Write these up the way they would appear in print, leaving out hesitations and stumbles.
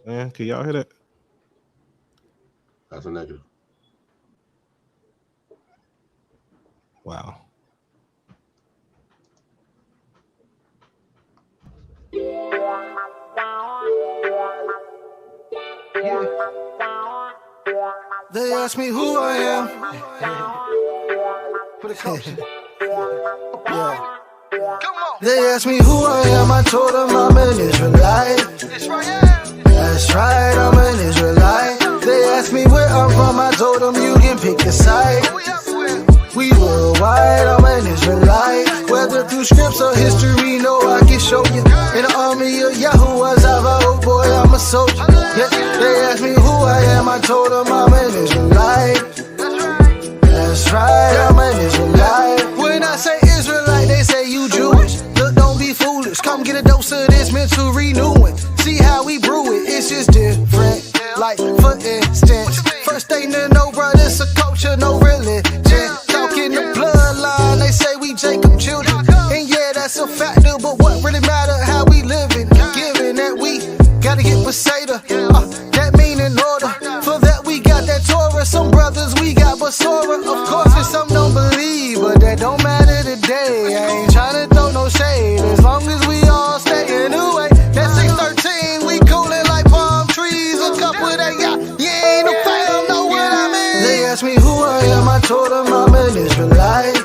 Man, can y'all hear that? That's a negative. Wow. They ask me who I am. For the culture. Yeah. They ask me who I am. I told them I'm an Israelite. That's right, I'm an Israelite. They ask me where I'm from. I told them you can pick a side. We worldwide, I'm an Israelite. Whether through scripts or history, no, I can show you. In the army of Yahuwah, oh boy, I'm a soldier. Yeah, they ask me who I am, I told them I'm an Israelite. That's right, I'm an Israelite. When I say Israelite, they say you Jewish. Look, don't be foolish. Come get a dose of this mental renewing. See how we brew it, it's just different. Like, for instance, first thing to know, bro, it's a culture, no religion. Talking the bloodline, they say we Jacob children. And yeah, that's a factor, but what really matter, how we living? Given that we gotta get Beseda, that mean in order. For that we got that Torah, some brothers we got Basora. Of course, and some don't believe, but that don't matter today. I ain't tryna throw no shade, as long as we all stay in the way. That 613, we coolin' like palm trees. A couple of that, you ain't no fam, know what I mean? They ask me who I am, I told them I'm an Israelite.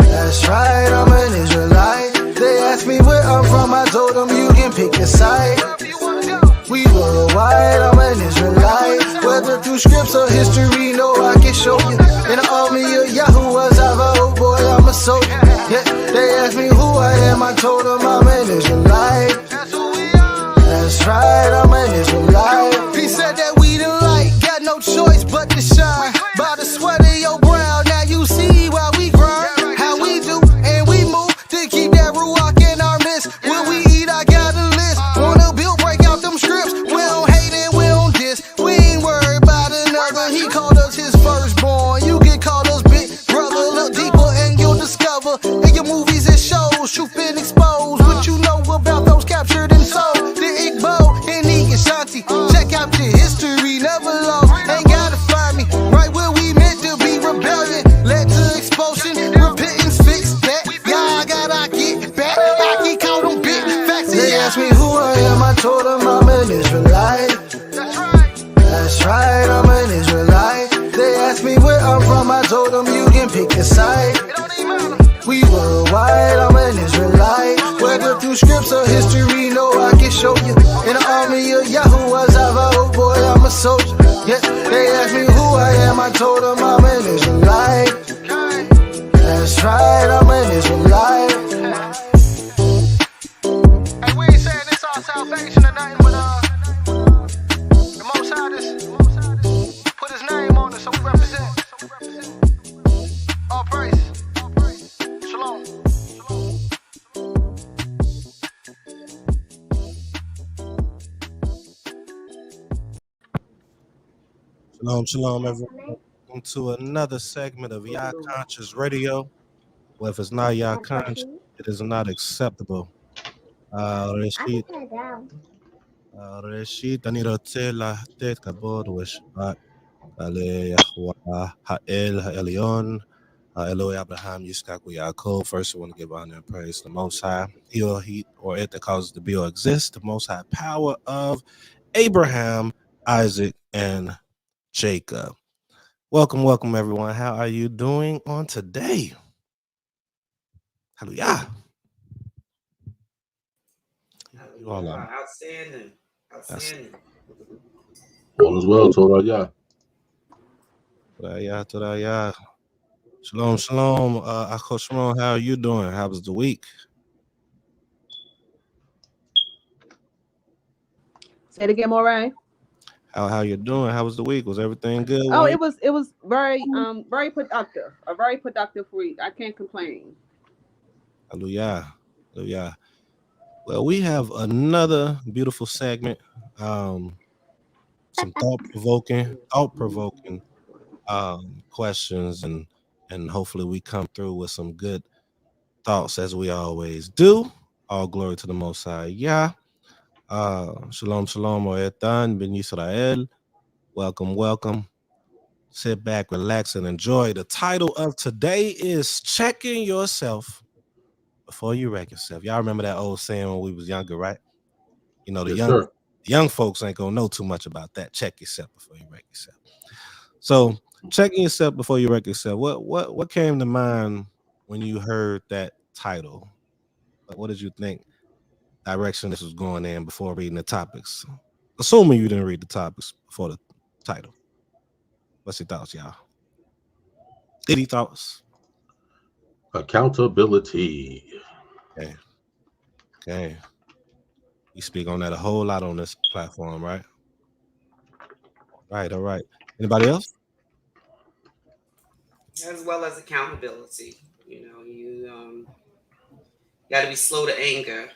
That's right, I'm an Israelite. They ask me where I'm from, I told them you can pick a side. We worldwide, I'm an Israelite. Whether through scripts or history, no, I can show you. In the army of Yahuwah, oh boy, I'm a soldier. Yeah, they ask me who I am, I told them I'm an Israelite. That's right, I'm an Israelite. He said that we the light, got no choice but to shine. By the sweat of your brow, now you see why we grind. How we do, and we move to keep that ruach in our midst. When we eat, I got a list. Wanna build, break out them scripts. We don't hate and we don't diss. We ain't worried about another. He called us his firstborn. You can call us big brother. Look deeper and you'll discover. In your movies and shows, truth been exposed. What you know about those captured and sold. The Igbo and the Ashanti. Check out the history, never lost. Ain't gotta find me. Right where we meant to be, rebellion. Led to expulsion, repentance, fix that. Y'all gotta get back. I can call them big facts. They ask me who I am, I told them I'm an Israelite. That's right, I'm an Israelite. They ask me where I'm from, I told them you can pick a side. We worldwide, I'm an Israelite. Whether through scripts or history, no, I can show you. In the army of Yahuwah, oh boy, I'm a soldier. Yeah, they ask me who I am, I told them I'm an Israelite. That's right, I'm an Israelite. Hey, we ain't saying this our salvation or nothing, but the Most High just put his name on it, so we represent. All praise. Shalom. Shalom, everyone. Welcome to another segment of YAH Conscious Radio. Well, if it's not YAH Conscious, it is not acceptable. ראשית, אני רוצה לתת כבוד ושבת ליהוה האל העליון, Eloi Abraham, Yitzchak, Yaakov. First, I want to give honor and praise to the Most High, he or it that causes the be or exist, the Most High power of Abraham, Isaac, and Jacob. Welcome, everyone. How are you doing on today? Hallelujah. You all are outstanding. All is well, Torah Yah. Torah. Shalom. Akho Shimon, how are you doing? How was the week? Say it again, Moray. How you doing? How was the week? Was everything good? Oh, it was very productive. A very productive week. I can't complain. Hallelujah. Well, we have another beautiful segment. Some thought-provoking questions, and hopefully we come through with some good thoughts as we always do. All glory to the Most High. Yeah. Shalom, shalom, Oetan, Ben Yisrael. Welcome, welcome. Sit back, relax, and enjoy. The title of today is Checking Yourself Before You Wreck Yourself. Y'all remember that old saying when we was younger, right? You know, the Yes, young folks ain't gonna know too much about that. Check yourself before you wreck yourself. So checking yourself before you wreck yourself. What came to mind when you heard that title? What did you think direction this was going in before reading the topics? Assuming you didn't read the topics before the title. What's your thoughts, y'all? Any thoughts? accountability. Okay. Okay. We speak on that a whole lot on this platform, right? Right, all right. Anybody else? As well as accountability. You got to be slow to anger,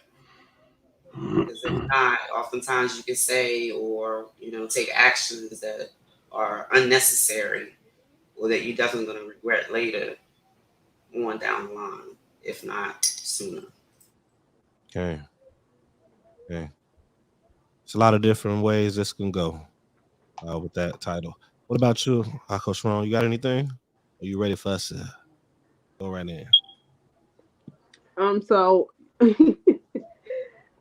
because if not, oftentimes you can say or take actions that are unnecessary or that you're definitely going to regret later on down the line, if not sooner. Okay. Okay. It's a lot of different ways this can go with that title. What about you, Coach Ron? You got anything? Are you ready for us to go right in? So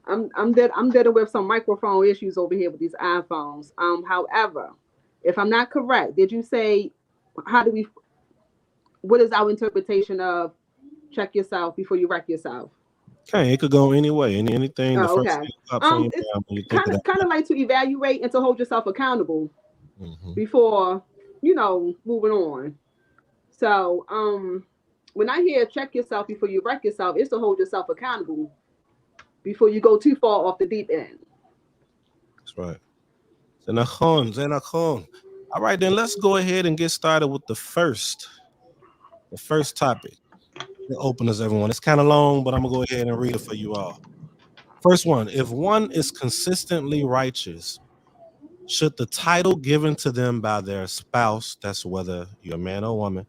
I'm dealing with some microphone issues over here with these iPhones. However, if I'm not correct, did you say how do we? What is our interpretation of check yourself before you wreck yourself? Okay, it could go any way. Anything. The Oh, first okay. thing that pops in your It's mind when you think of kind that. of like to evaluate and to hold yourself accountable Mm-hmm. before moving on. So when I hear check yourself before you wreck yourself, it's to hold yourself accountable before you go too far off the deep end. That's right. Zenachon, Zenachon. All right, then let's go ahead and get started with the first topic. The openers, everyone. It's kind of long, but I'm gonna go ahead and read it for you all. First one: if one is consistently righteous, should the title given to them by their spouse, that's whether you're a man or woman,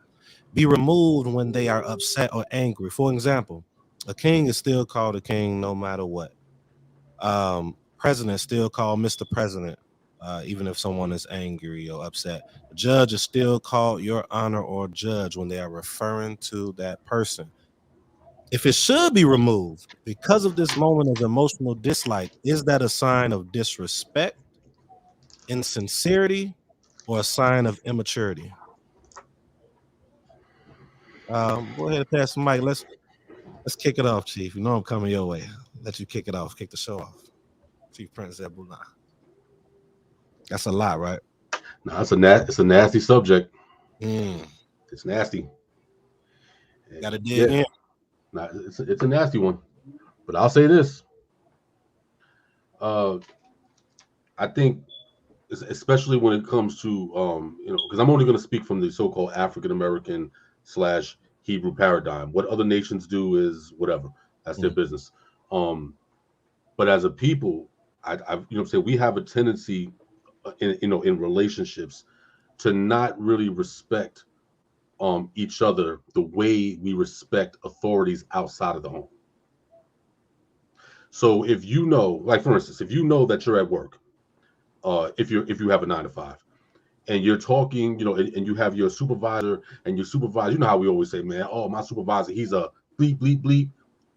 be removed when they are upset or angry? For example, a king is still called a king no matter what. President still called Mr. President, even if someone is angry or upset. A judge is still called Your Honor or Judge when they are referring to that person. If it should be removed because of this moment of emotional dislike, is that a sign of disrespect, insincerity, or a sign of immaturity? Go ahead and pass the mic. Let's kick it off, Chief. You know I'm coming your way. Let you kick it off. Kick the show off. Chief Prince Ebuna. That's a lot, right? No, it's a nasty subject. Mm. It's nasty. Got to dig in. It's a nasty one. But I'll say this. I think, especially when it comes to because I'm only going to speak from the so-called African American / Hebrew paradigm. What other nations do is whatever. That's their business. But as a people, I've we have a tendency in relationships to not really respect each other the way we respect authorities outside of the home. So if like for instance, if you know that you're at work, if you have a 9 to 5, and you're talking, and you have your supervisor, and your supervisor, how we always say, man, oh, my supervisor, he's a bleep bleep bleep,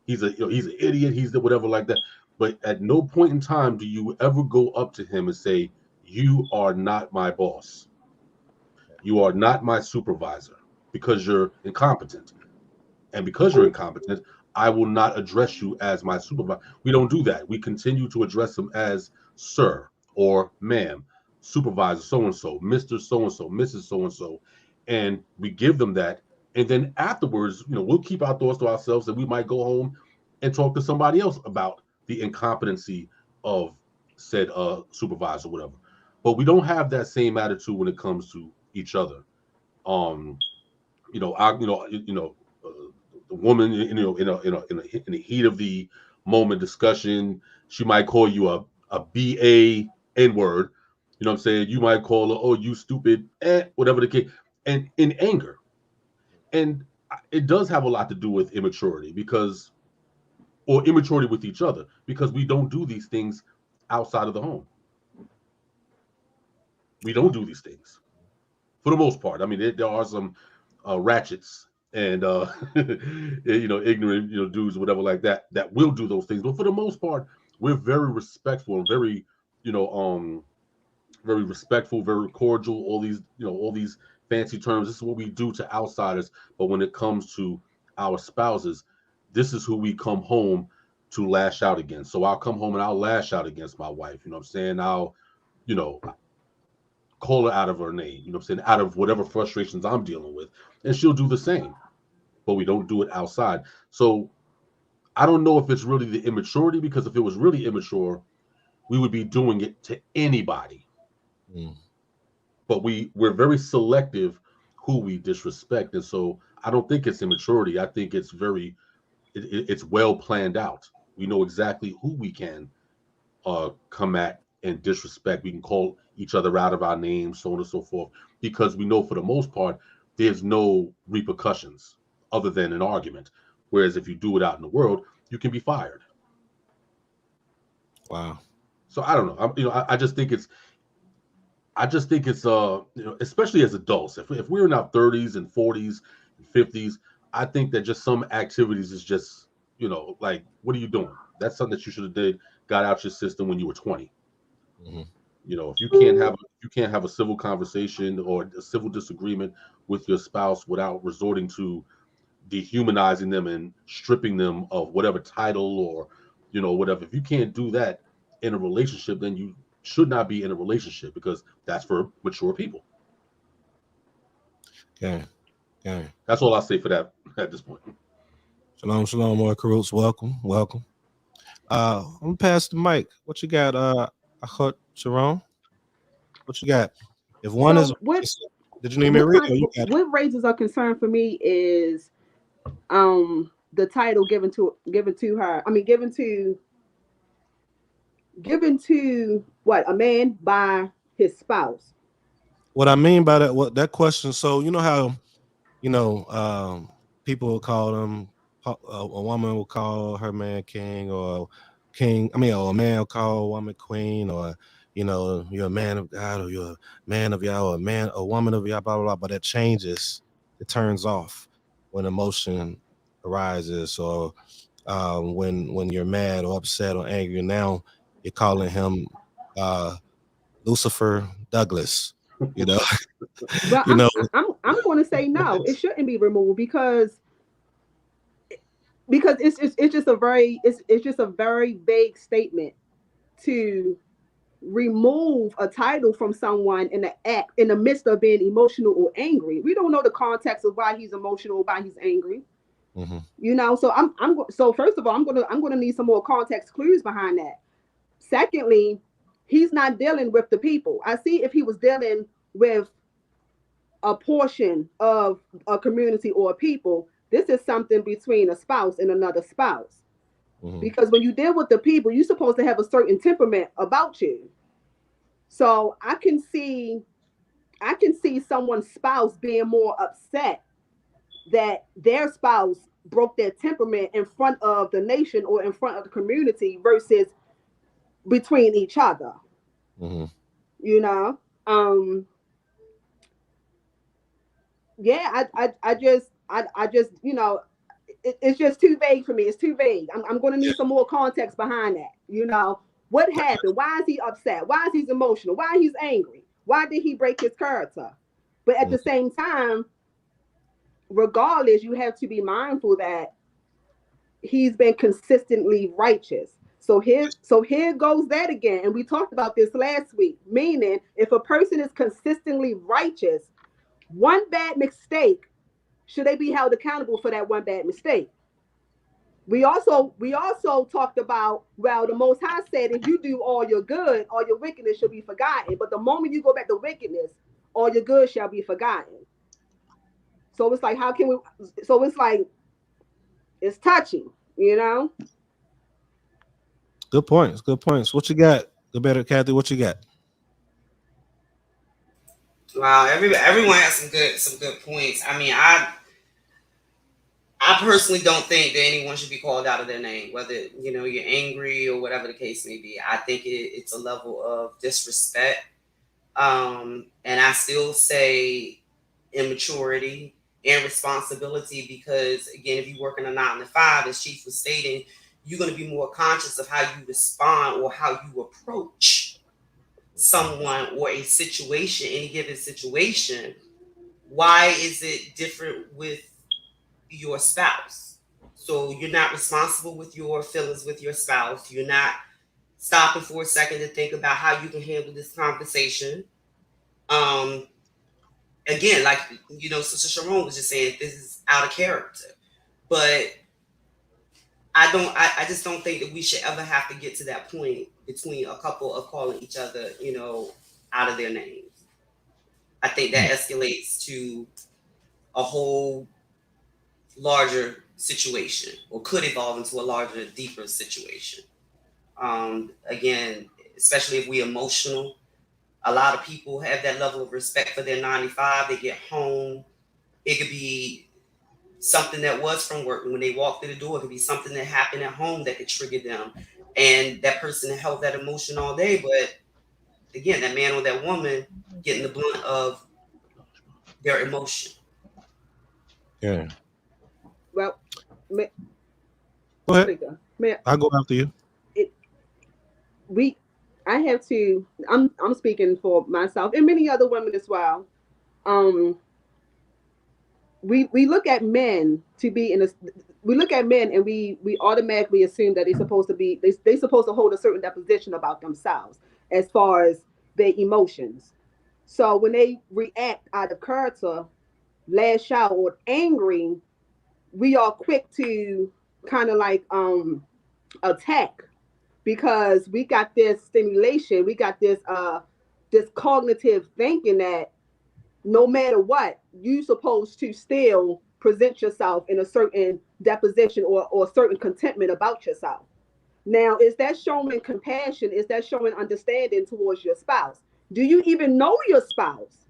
he's an idiot, he's the whatever like that. But at no point in time do you ever go up to him and say, you are not my boss, you are not my supervisor, because you're incompetent. And because you're incompetent, I will not address you as my supervisor. We don't do that. We continue to address them as sir or ma'am, supervisor so-and-so, Mr. So-and-so, Mrs. So-and-so. And we give them that. And then afterwards, we'll keep our thoughts to ourselves, and we might go home and talk to somebody else about the incompetency of said supervisor, whatever. But we don't have that same attitude when it comes to each other. The woman, in the heat of the moment discussion, she might call you a BA N-word. You know what I'm saying? You might call her, oh, you stupid, whatever the case, and in anger. And it does have a lot to do with immaturity, or immaturity with each other, because we don't do these things outside of the home. We don't do these things for the most part. I mean, there are some ratchets and ignorant dudes, whatever like that will do those things. But for the most part, we're very respectful and very very respectful, very cordial. All these fancy terms. This is what we do to outsiders. But when it comes to our spouses, this is who we come home to lash out against. So I'll come home and I'll lash out against my wife. You know what I'm saying? I'll, call her out of her name. You know what I'm saying? Out of whatever frustrations I'm dealing with. And she'll do the same. But we don't do it outside. So I don't know if it's really the immaturity, because if it was really immature, we would be doing it to anybody. But we're very selective who we disrespect. And so I don't think it's immaturity. I think it's it's well planned out. We know exactly who we can come at and disrespect. We can call each other out of our names, so on and so forth, because we know for the most part there's no repercussions other than an argument. Whereas if you do it out in the world, you can be fired. Wow. So I don't know. I just think it's especially as adults, if we're in our 30s and 40s and 50s, I think that just some activities is just, like, what are you doing? That's something that you should have got out your system when you were 20. If you can't have a civil conversation or a civil disagreement with your spouse without resorting to dehumanizing them and stripping them of whatever title or whatever, if you can't do that in a relationship, then you should not be in a relationship, because that's for mature people. Okay. That's all I say for that at this point. Shalom, more Karoots. Welcome. I'm gonna pass the mic. What you got, Achot Sharon? What you got? If one is what, did you name it read? What raises a concern for me is the title given to her. I mean, given to what, a man by his spouse. What I mean by that question, so you know how people will call them, a woman will call her man king, or a man will call a woman queen, or you're a man of God, or you're a man of Yah, or a woman of Yah, blah blah blah. But that changes, it turns off when emotion arises, or when you're mad or upset or angry. Now you're calling him Lucifer Douglas. Well, I'm going to say no. It shouldn't be removed because it's just a very vague statement to remove a title from someone in the midst of being emotional or angry. We don't know the context of why he's emotional, why he's angry. So first of all, I'm gonna need some more context clues behind that. Secondly, he's not dealing with the people. I see if he was dealing with a portion of a community or a people, this is something between a spouse and another spouse. Because when you deal with the people, you're supposed to have a certain temperament about you. So I can see someone's spouse being more upset that their spouse broke their temperament in front of the nation or in front of the community versus between each other. Yeah, I just it's just too vague for me. It's too vague. I'm going to need some more context behind that. What happened? Why is he upset? Why is he emotional? Why he's angry? Why did he break his character? But at the same time, regardless, you have to be mindful that he's been consistently righteous. So here goes that again. And we talked about this last week, meaning if a person is consistently righteous, one bad mistake, should they be held accountable for that one bad mistake? We also talked about, well, the Most High said, if you do all your good, all your wickedness shall be forgotten. But the moment you go back to wickedness, all your good shall be forgotten. So it's like, how can we? So it's like, it's touchy, Good points. What you got? Good better, Kathy. What you got? Wow, everyone has some good points. I mean, I personally don't think that anyone should be called out of their name, whether you're angry or whatever the case may be. I think it's a level of disrespect, and I still say immaturity and responsibility, because again, if you work in a 9 to 5, as Chief was stating, you're going to be more conscious of how you respond or how you approach someone or a situation, any given situation. Why is it different with your spouse? So you're not responsible with your feelings with your spouse. You're not stopping for a second to think about how you can handle this conversation. Um, Again, like Sister Sharon was just saying, this is out of character. But I just don't think that we should ever have to get to that point between a couple of calling each other, out of their names. I think that escalates to a whole larger situation, or could evolve into a larger, deeper situation. Again, especially if we're emotional, a lot of people have that level of respect for their 9 to 5. They get home, it could be something that was from work. When they walk through the door, it could be something that happened at home that could trigger them. And that person held that emotion all day. But again, that man or that woman getting the blunt of their emotion. Yeah. Well, Go ahead. man, I'll go after you. I have to. I'm speaking for myself and many other women as well. We look at men to be in a. We look at men and we automatically assume that they're supposed to be they supposed to hold a certain position about themselves as far as their emotions. So when they react out of character, lash out or angry, we are quick to kind of like attack, because we got this stimulation, we got this cognitive thinking that no matter what, you supposed to still present yourself in a certain deposition or certain contentment about yourself. Now, is that showing compassion? Is that showing understanding towards your spouse? Do you even know your spouse?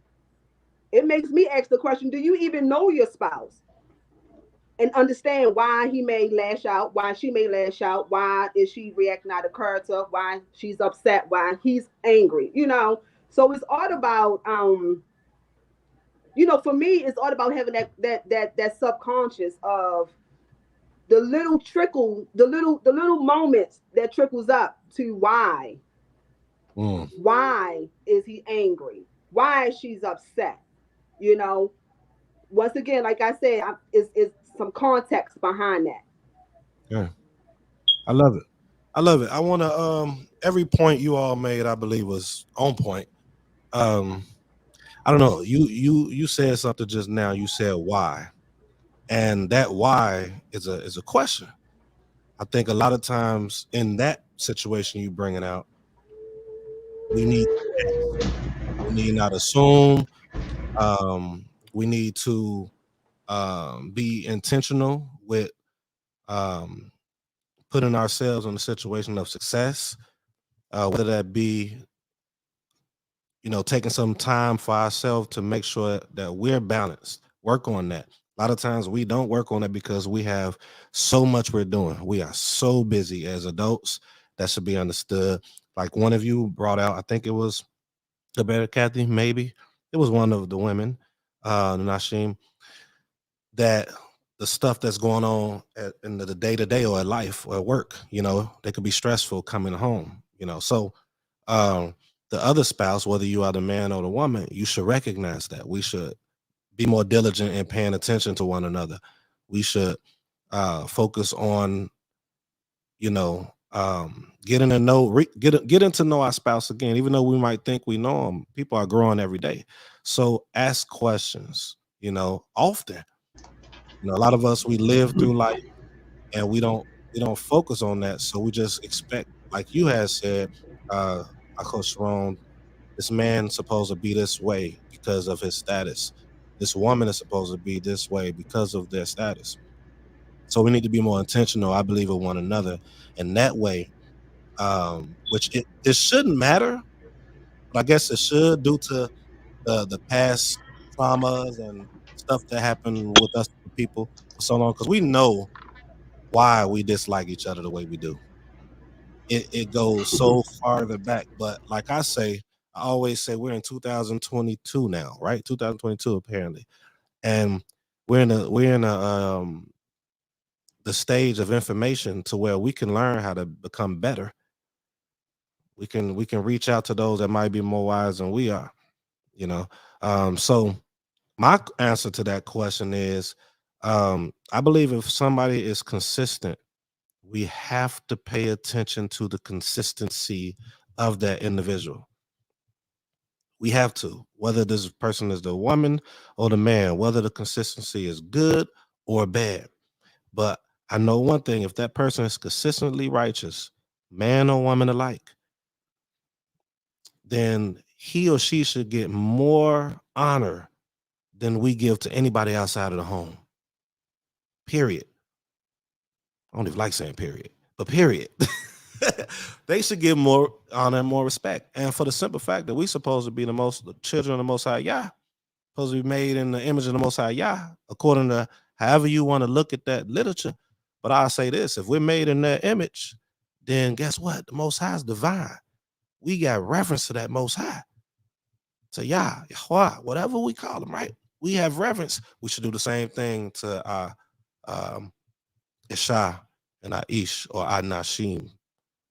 It makes me ask the question, do you even know your spouse? And understand why he may lash out, why she may lash out, why is she reacting out of character, why she's upset, why he's angry. So it's all about for me, it's all about having that subconscious of the little trickle, the little moments that trickles up to why. Why is he angry? Why is she's upset? Once again, like I said, it's some context behind that. Yeah. I love it. I want to every point you all made, I believe, was on point. I don't know. You said something just now. You said why, and that why is a question. I think a lot of times in that situation you bringing out, we need to ask. We need not assume. We need to be intentional with um, putting ourselves in a situation of success, whether that be taking some time for ourselves to make sure that we're balanced. Work on that. A lot of times we don't work on it because we have so much we're doing. We are so busy as adults. That should be understood. Like one of you brought out, I think it was the better Kathy, maybe it was one of the women, Nashim, that the stuff that's going on in the day-to-day or at life or at work, they could be stressful coming home, so the other spouse, whether you are the man or the woman, you should recognize that. We should be more diligent in paying attention to one another. We should focus on, getting to know, getting to know our spouse again. Even though we might think we know them, people are growing every day. So ask questions, often. A lot of us, we live through life and we don't focus on that. So we just expect, like you had said, Coach Sharon, this man's supposed to be this way because of his status. This woman is supposed to be this way because of their status. So we need to be more intentional, I believe, with one another. And that way, which it shouldn't matter, but I guess it should due to the past traumas and stuff that happened with us in the people for so long because we know why we dislike each other the way we do. It goes so farther back. But like I always say we're in 2022 now, right? 2022 apparently, and we're in the stage of information to where we can learn how to become better. We can reach out to those that might be more wise than we are. You know, so my answer to that question is, I believe if somebody is consistent, we have to pay attention to the consistency of that individual. We have to, whether this person is the woman or the man, whether the consistency is good or bad. But I know one thing: if that person is consistently righteous, man or woman alike, then he or she should get more honor than we give to anybody outside of the home. Period. I don't even like saying period, but period. They should give more honor and more respect. And for the simple fact that we supposed to be the children of the Most High Yah, supposed to be made in the image of the Most High Yah, according to however you want to look at that literature. But I'll say this: if we're made in that image, then guess what? The Most High is divine. We got reference to that Most High, to Yah, Yahweh, whatever we call him, right? We have reverence. We should do the same thing to Isha and Aish or Nashim,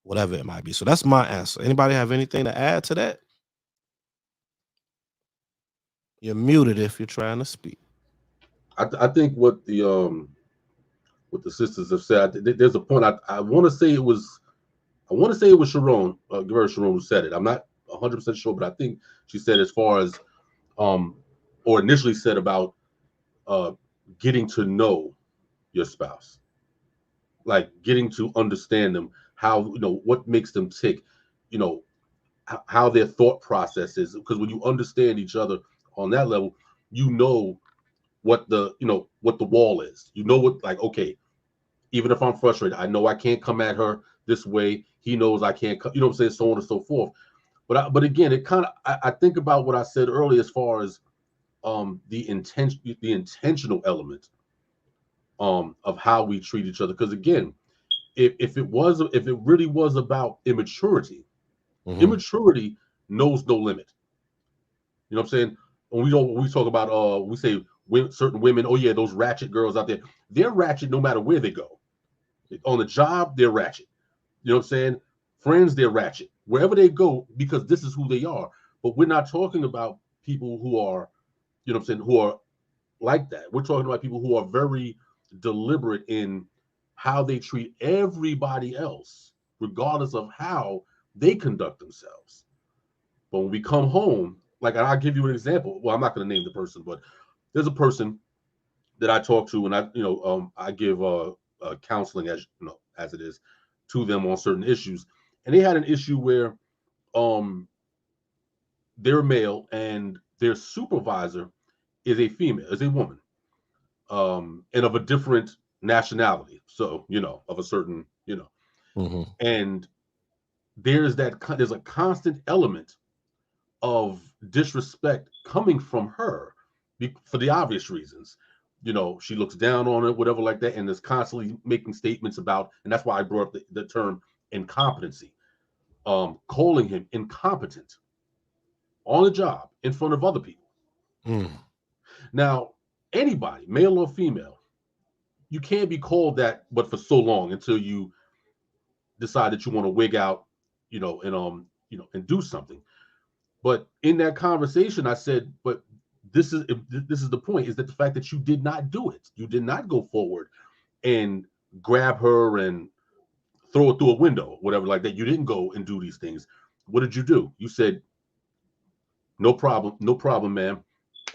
whatever it might be. So that's my answer. Anybody have anything to add to that? You're muted if you're trying to speak. I think what the sisters have said, there's a point. I want to say it was Sharon, Gavera Sharon, who said it. I'm not 100% sure, but I think she said as far as or initially said about getting to know your spouse, like getting to understand them, how, what makes them tick, how their thought process is. Because when you understand each other on that level, you know what the wall is. You know what, like, okay, even if I'm frustrated, I know I can't come at her this way. He knows I can't, what I'm saying, so on and so forth. But again, it kind of, I think about what I said earlier as far as the intentional element of how we treat each other. Because again, if it really was about immaturity, immaturity knows no limit. You know what I'm saying? When we talk about we say certain women, oh yeah, those ratchet girls out there, they're ratchet no matter where they go. On the job, they're ratchet. You know what I'm saying? Friends, they're ratchet. Wherever they go, because this is who they are. But we're not talking about people who are, who are like that. We're talking about people who are very deliberate in how they treat everybody else, regardless of how they conduct themselves. But when we come home, like, I'll give you an example. Well, I'm not going to name the person, but there's a person that I talk to, and I give counseling, as it is, to them on certain issues. And they had an issue where they're male and their supervisor is a female, is a woman, and of a different nationality. So, of a certain, and there's a constant element of disrespect coming from her for the obvious reasons. She looks down on it, whatever like that, and is constantly making statements about, and that's why I brought up the term incompetency, calling him incompetent on the job in front of other people. Now, anybody, male or female, you can't be called that, but for so long until you decide that you want to wig out, and do something. But in that conversation, I said, but this is the point, is that the fact that you did not do it. You did not go forward and grab her and throw it through a window, whatever like that. You didn't go and do these things. What did you do? You said, no problem, ma'am.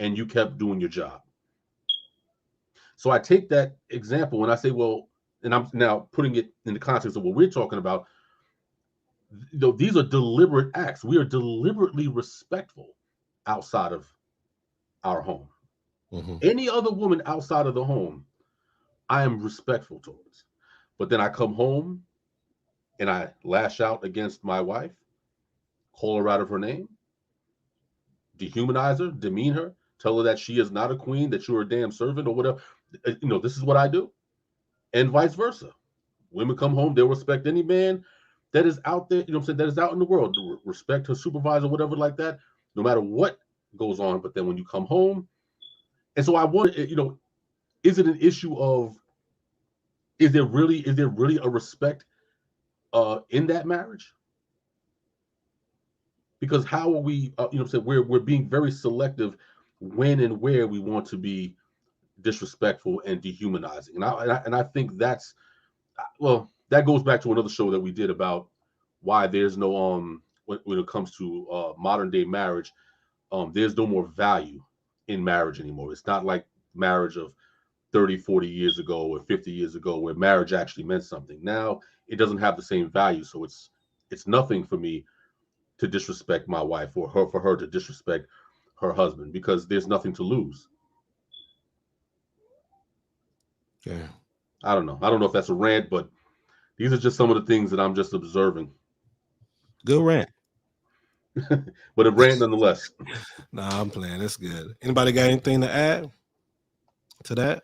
And you kept doing your job. So I take that example and I say, well, and I'm now putting it in the context of what we're talking about. These are deliberate acts. We are deliberately respectful outside of our home. Any other woman outside of the home, I am respectful towards. But then I come home and I lash out against my wife, call her out of her name, dehumanize her, demean her, tell her that she is not a queen, that you're a damn servant or whatever. this is what I do, and vice versa. Women come home, they'll respect any man that is out there, that is out in the world. Respect her supervisor, whatever like that, no matter what goes on. But then when you come home, and so I want, is it an issue of, is there really a respect in that marriage? Because how are we, we're being very selective when and where we want to be disrespectful and dehumanizing. And I think that's, well, that goes back to another show that we did about why there's no when it comes to modern day marriage, there's no more value in marriage anymore. It's not like marriage of 30, 40 years ago or 50 years ago where marriage actually meant something. Now it doesn't have the same value. So it's nothing for me to disrespect my wife or for her to disrespect her husband, because there's nothing to lose. Okay. I don't know if that's a rant, but these are just some of the things that I'm just observing. Good rant. But a rant nonetheless. Nah, I'm playing. It's good. Anybody got anything to add to that?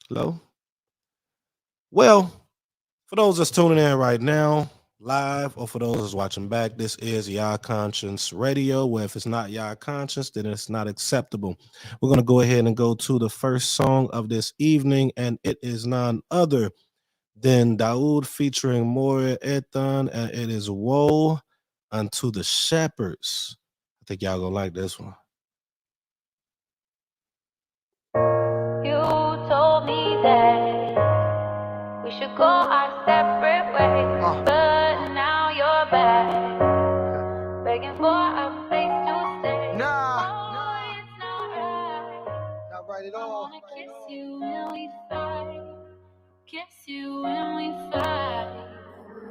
Hello? Well, for those that's tuning in right now, live, or for those that's watching back, this is YAH Conscience Radio, where if it's not YAH Conscience, then it's not acceptable. We're going to go ahead and go to the first song of this evening, and it is none other than Daoud featuring Moria Ethan, and it is Woe Unto the Shepherds. I think y'all gonna like this one. You told me that we should go our separate ways, but now you're back, begging for a place to stay. Nah, it's not right. not right at all. I wanna kiss you when we fight, kiss you when we fight.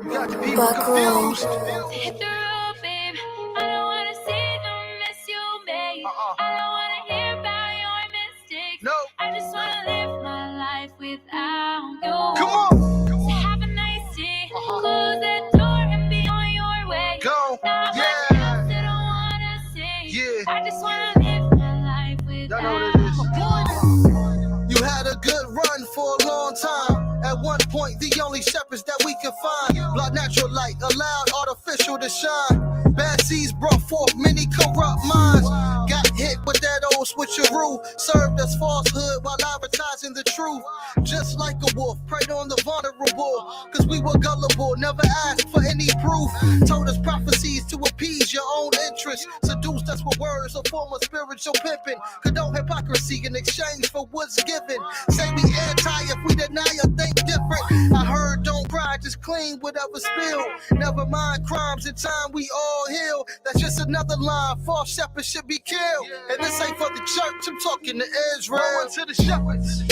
You got the people confused. Hit the road, babe. I don't wanna see them miss you, babe. I don't wanna hear about your mistakes. No. I just wanna live my life without you. Come on. So have a nice day. Close that door and be on your way. Go. Not much Yeah. else that I wanna say. Yeah. I just wanna live my life Y'all know without what it is. You had a good run for a long time. At one point, the only shepherds that we could find. Blood natural light, allowed artificial to shine. Bad seeds brought forth many corrupt minds. Got hit with that old switcheroo. Served as falsehood while advertising the truth. Just like a wolf, preyed on the vulnerable. Cause we were gullible, never asked for any proof. Told us prophecies to appease your own interest. Seduced us with words, a form of spiritual pimping. Condone hypocrisy in exchange for what's given. Say we anti if we deny or think different. I heard don't cry, just clean whatever spilled. Never mind crimes, in time we all heal. That's just another line, false shepherds should be killed. And this ain't for the church, I'm talking to Israel. Woe unto the shepherds.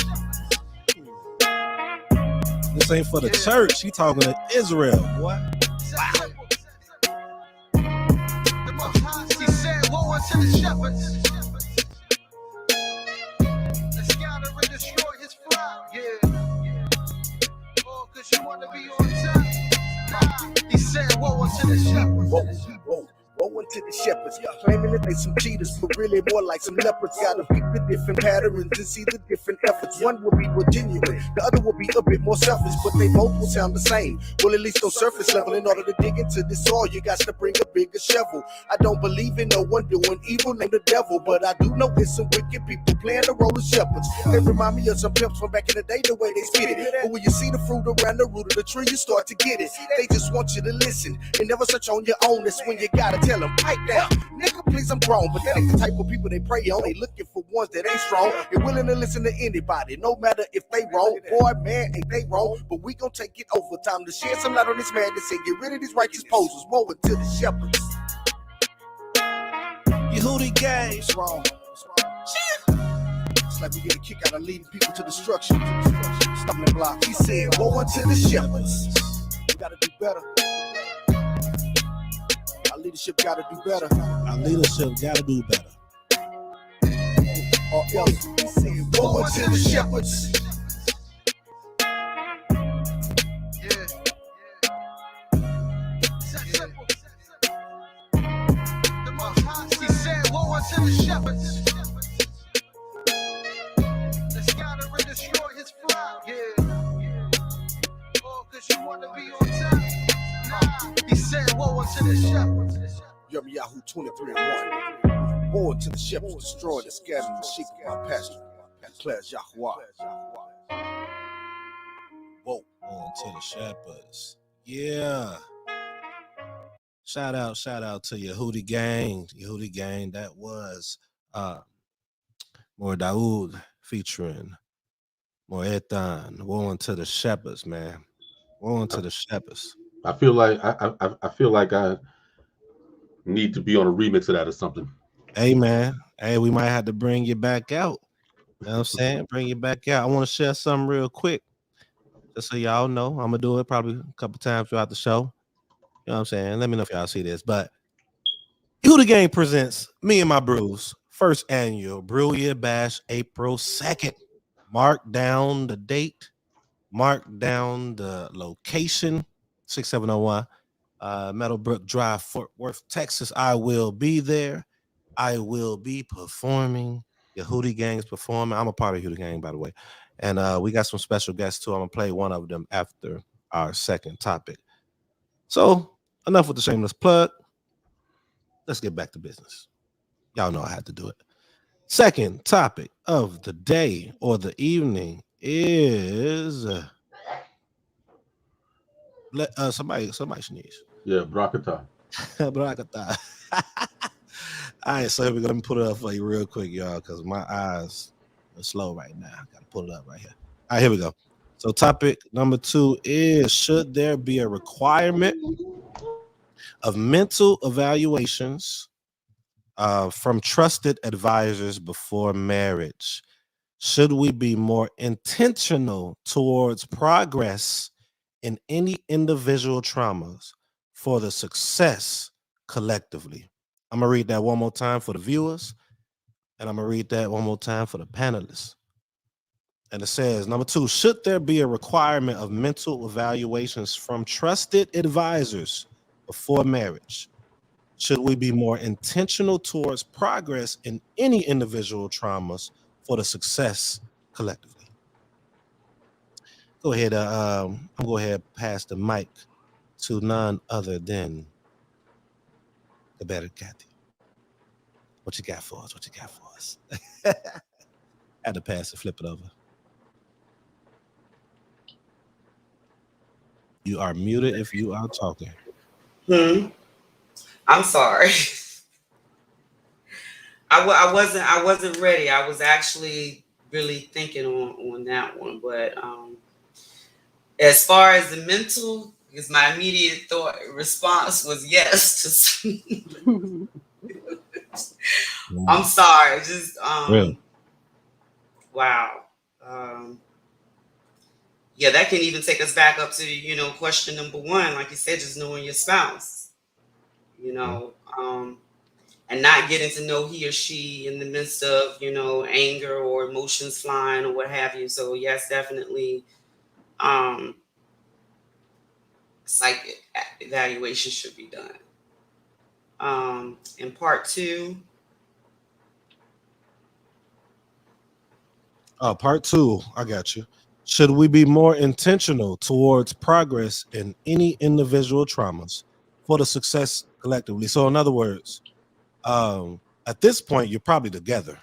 This ain't for the church. He talking to Israel. What? He said, woe unto the shepherds. Let's scatter and destroy his flock. Yeah. Oh, cause you wanna be on top. Nah. He said, woe unto the shepherds. Woe unto the shepherds, claiming that they some cheaters, but really more like some leopards. Gotta pick the different patterns and see the different efforts. One will be more genuine, the other will be a bit more selfish, but they both will sound the same. Well, at least on surface level, in order to dig into this soil, you got to bring a bigger shovel. I don't believe in no one doing evil named the devil, but I do know it's some wicked people playing the role of shepherds. They remind me of some pimps from back in the day, the way they spit it. But when you see the fruit around the root of the tree, you start to get it. They just want you to listen and never search on your own. That's when you gotta tell them, pipe down. Nigga, please, I'm grown, but that ain't the type of people they prey on. They looking for ones that ain't strong. They're willing to listen to anybody, no matter if they wrong. Boy, man, ain't they wrong, but we gon' take it over. Time to shed some light on this madness and get rid of these righteous posers. Woe unto the shepherds. Yehudi gang. What's wrong? It's like we get a kick out of leading people to destruction. Stumbling block. He said, woe unto the shepherds. We gotta do better. Our leadership gotta do better. Our leadership gotta do better. Or else, he said, woe unto the shepherds. He said, woe unto the shepherds. Let's scatter 'cause you wanna be on top. He said, woe unto the shepherd. Yahoo 23:1. Woe unto the shepherds, destroy the scattered sheep of my pasture. Declares Yahweh. Whoa, on to the shepherds. Yeah. Shout out to Yehudi gang. Yehudi gang. That was More Daoud featuring More Ethan. Woe to the shepherds, man. Woe to the shepherds. I feel like I feel like I need to be on a remix of that or something. Hey, man. Hey, we might have to bring you back out. You know what I'm saying? Bring you back out. I want to share something real quick. Just so y'all know, I'm going to do it probably a couple times throughout the show. You know what I'm saying? Let me know if y'all see this. But Who the Game presents Me and My Brews first annual Brew Year Bash, April 2nd. Mark down the date. Mark down the location. 6701 Meadowbrook Drive, Fort Worth, Texas. I will be there. I will be performing. Your Hootie Gang's performing. I'm a part of Hootie Gang, by the way. And we got some special guests too. I'm gonna play one of them after our second topic. So enough with the shameless plug. Let's get back to business. Y'all know I had to do it. Second topic of the day or the evening is somebody sneeze. Yeah, Brakata. Brakata. All right, so here we go. Let me put it up for you real quick, y'all, because my eyes are slow right now. Got to pull it up right here. All right, here we go. So topic number 2 is, should there be a requirement of mental evaluations from trusted advisors before marriage? Should we be more intentional towards progress in any individual traumas for the success collectively? I'm going to read that one more time for the viewers, and I'm going to read that one more time for the panelists. And it says, number 2, should there be a requirement of mental evaluations from trusted advisors before marriage? Should we be more intentional towards progress in any individual traumas for the success collectively? Go ahead. I'm going to go ahead and pass the mic to none other than the better Kathy. What you got for us? What you got for us? Had to pass it, flip it over. You are muted if you are talking. I'm sorry. I wasn't ready. I was actually really thinking on that one. But as far as the mental, because my immediate response was yes. I'm sorry. Just Really? Wow. Yeah, that can even take us back up to, question number 1, like you said, just knowing your spouse, and not getting to know he or she in the midst of, anger or emotions flying or what have you. So yes, definitely, psych evaluation should be done. In part 2. Part 2, I got you. Should we be more intentional towards progress in any individual traumas for the success collectively? So in other words, at this point, you're probably together,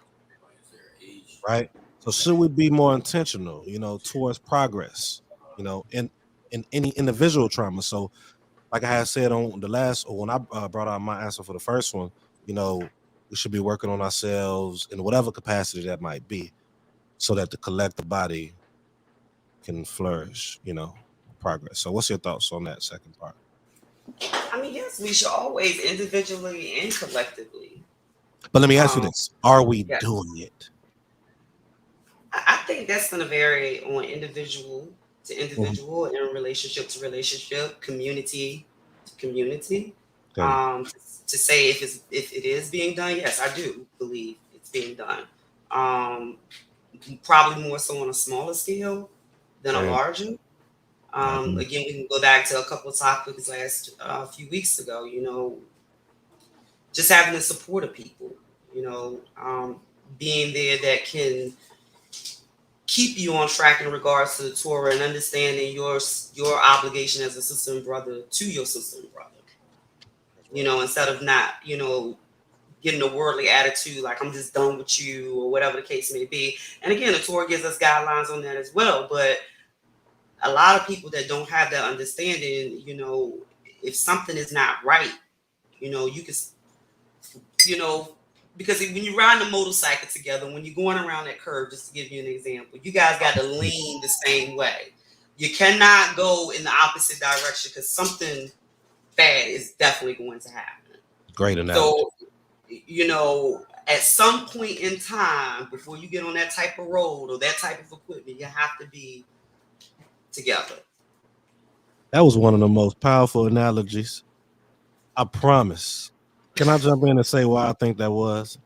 right? So should we be more intentional, towards progress, in any individual trauma? So like I had said on the last, or when I brought out my answer for the first one, we should be working on ourselves in whatever capacity that might be, so that the collective body can flourish, progress. So what's your thoughts on that second part? I mean, yes, we should always individually and collectively. But let me ask you this. Are we doing it? I think that's going to vary on individual to individual and relationship to relationship, community to community. To say if it is being done, yes, I do believe it's being done. Probably more so on a smaller scale than a larger. Again, we can go back to a couple of topics last few weeks ago. Just having the support of people. Being there that can keep you on track in regards to the Torah and understanding your obligation as a sister and brother to your sister and brother. You know, instead of not, you know, getting a worldly attitude like I'm just done with you or whatever the case may be. And again, the Torah gives us guidelines on that as well. But a lot of people that don't have that understanding, you know, if something is not right, you know, you can, you know, because when you're riding a motorcycle together, when you're going around that curve, just to give you an example, you guys got to lean the same way. You cannot go in the opposite direction because something bad is definitely going to happen. Great analogy. So, you know, at some point in time, before you get on that type of road or that type of equipment, you have to be together. That was one of the most powerful analogies. I promise. Can I jump in and say why I think that was?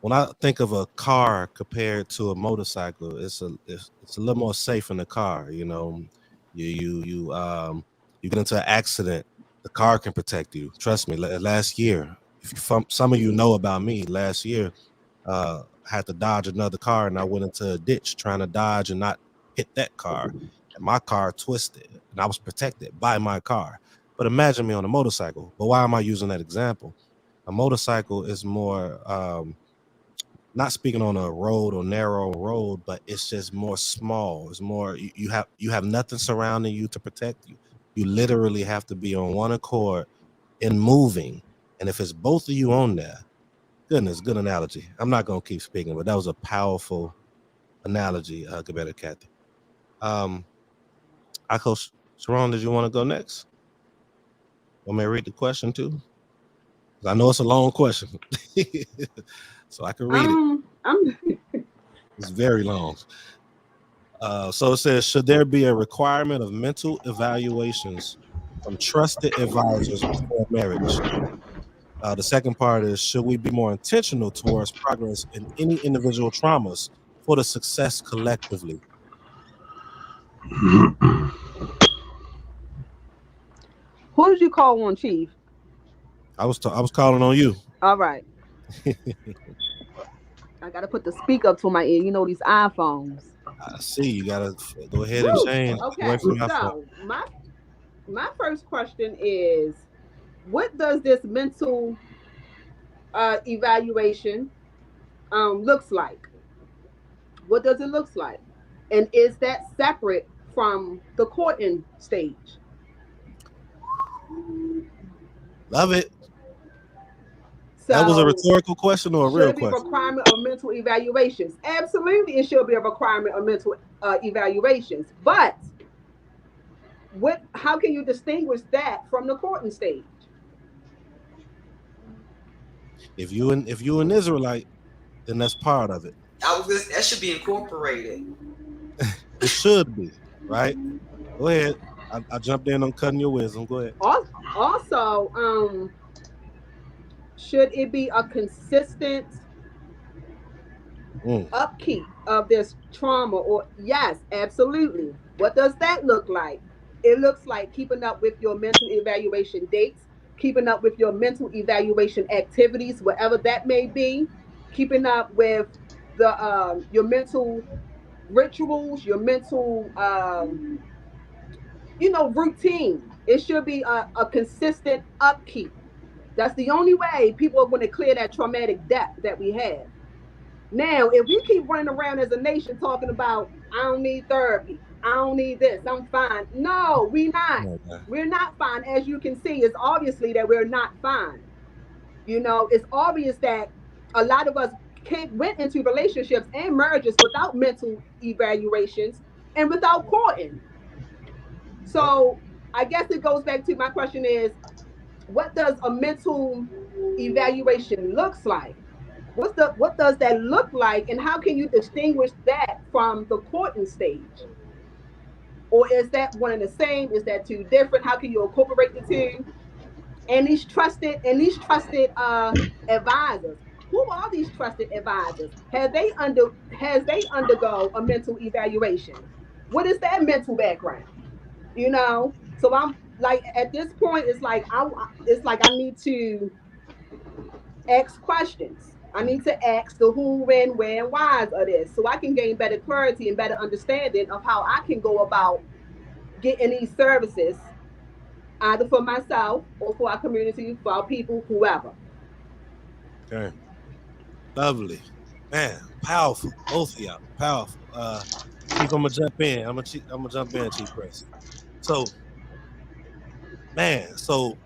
When I think of a car compared to a motorcycle, it's a little more safe in the car. You know, you get into an accident, the car can protect you. Trust me. Last year, some of you know about me. Last year, I had to dodge another car, and I went into a ditch trying to dodge and not hit that car. And my car twisted, and I was protected by my car. But imagine me on a motorcycle. But why am I using that example? A motorcycle is more, not speaking on a road or narrow road, but it's just more small. It's more, you have nothing surrounding you to protect you. You literally have to be on one accord and moving. And if it's both of you on there, goodness, good analogy. I'm not going to keep speaking, but that was a powerful analogy, Gabetta Kathy. Coach Sharon, did you want to go next? Want me to read the question too? I know it's a long question, so I can read it. It's very long. So it says, should there be a requirement of mental evaluations from trusted advisors before marriage? The second part is, should we be more intentional towards progress in any individual traumas for the success collectively? Who did you call on, Chief? I was calling on you. All right. I gotta put the speak up to my ear. You know these iPhones. I see. You gotta go ahead and change. Okay. So my first question is, what does this mental evaluation looks like? What does it look like? And is that separate from the courting stage? Love it. So that was a rhetorical question or a real question? Should it be a requirement of mental evaluations? Absolutely, it should be a requirement of mental evaluations. But how can you distinguish that from the courting stage? If you an Israelite, then that's part of it. That should be incorporated. It should be, right? Go ahead. I jumped in on cutting your wisdom. Go ahead. Also, should it be a consistent upkeep of this trauma? Or yes, absolutely. What does that look like? It looks like keeping up with your mental evaluation dates, keeping up with your mental evaluation activities, whatever that may be, keeping up with the your mental rituals, your mental routine. It should be a consistent upkeep. That's the only way people are going to clear that traumatic debt that we have. Now, if we keep running around as a nation talking about, I don't need therapy, I don't need this, I'm fine. No, we're not. We're not fine. As you can see, it's obviously that we're not fine. It's obvious that a lot of us went into relationships and marriages without mental evaluations and without courting. So I guess it goes back to my question is, what does a mental evaluation looks like? What does that look like, and how can you distinguish that from the courting stage? Or is that one and the same? Is that two different? How can you incorporate the two? And these trusted advisors. Who are these trusted advisors? Has they undergo a mental evaluation? What is their mental background? So I'm like, at this point, it's like I need to ask questions. I need to ask the who, when, where, and whys of this so I can gain better clarity and better understanding of how I can go about getting these services either for myself or for our community, for our people, whoever. Okay. Lovely. Man, powerful. Both of y'all. Powerful. Chief, I'm gonna jump in. I'm gonna jump in, Chief Prince. So, man, so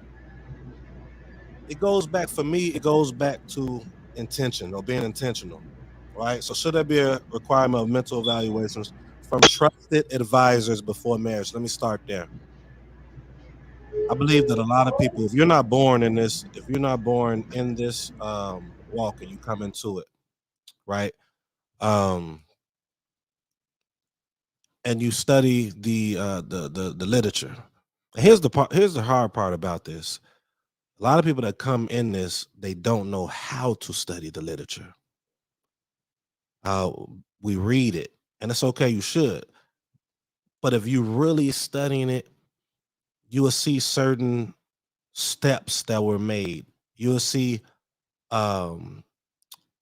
it goes back for me, it goes back to intention or being intentional. Right. So should there be a requirement of mental evaluations from trusted advisors before marriage? Let me start there. I believe that a lot of people, if you're not born in this, if you're not born in this walk and you come into it, right? Um, and you study the literature. And here's the part. Here's the hard part about this. A lot of people that come in this, they don't know how to study the literature. Uh, we read it, and it's okay. You should, but if you really studying it, you will see certain steps that were made. You will see um,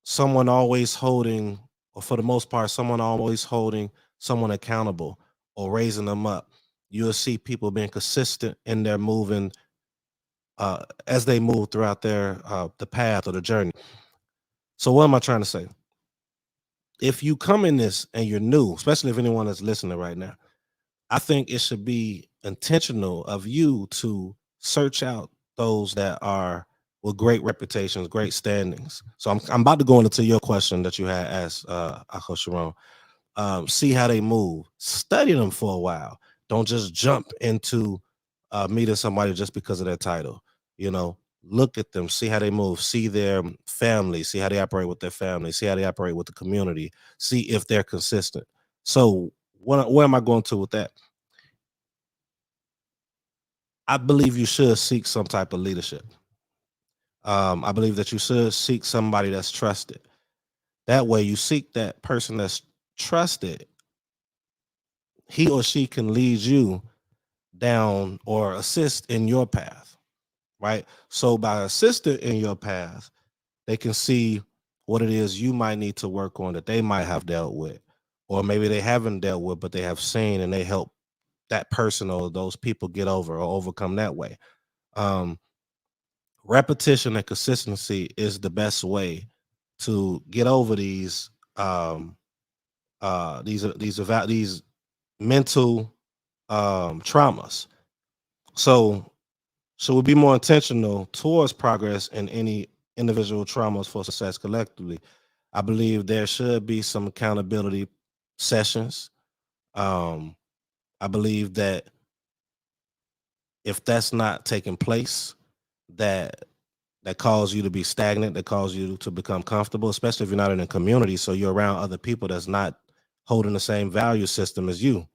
someone always holding, or for the most part, someone always holding someone accountable or raising them up. You'll see people being consistent in their moving as they move throughout their the path or the journey. So what am I trying to say? If you come in this and you're new, especially if anyone is listening right now, I think it should be intentional of you to search out those that are with great reputations, great standings. So I'm about to go into your question that you had asked Akho Sharon. See how they move. Study them for a while. Don't just jump into meeting somebody just because of their title. You know, look at them, see how they move, see their family, see how they operate with their family, see how they operate with the community, see if they're consistent. So, where am I going to with that? I believe you should seek some type of leadership. I believe that you should seek somebody that's trusted. That way, you seek that person that's trusted. He or she can lead you down or assist in your path, right? So by assisting in your path, they can see what it is you might need to work on that they might have dealt with, or maybe they haven't dealt with, but they have seen and they help that person or those people get over or overcome that way. Um, Repetition and consistency is the best way to get over these mental traumas. So we'll be more intentional towards progress in any individual traumas for success collectively. I believe there should be some accountability sessions. Um, I believe that if that's not taking place, that cause you to be stagnant, that cause you to become comfortable, especially if you're not in a community. So you're around other people that's not holding the same value system as you.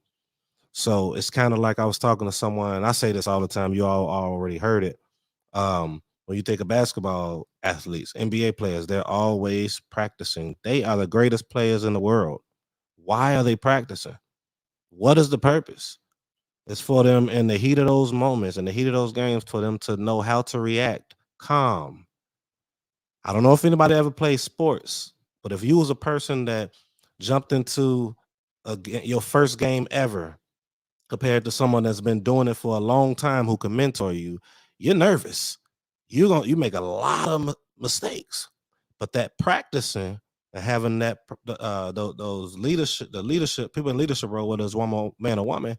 So it's kind of like I was talking to someone, and I say this all the time, you all already heard it. When you think of basketball athletes, NBA players, they're always practicing. They are the greatest players in the world. Why are they practicing? What is the purpose? It's for them in the heat of those moments, in the heat of those games, for them to know how to react calm. I don't know if anybody ever played sports, but if you was a person that jumped into your first game ever compared to someone that's been doing it for a long time who can mentor you, you're nervous. You make a lot of mistakes, but that practicing and having those leadership people in leadership role, whether it's one more man or woman,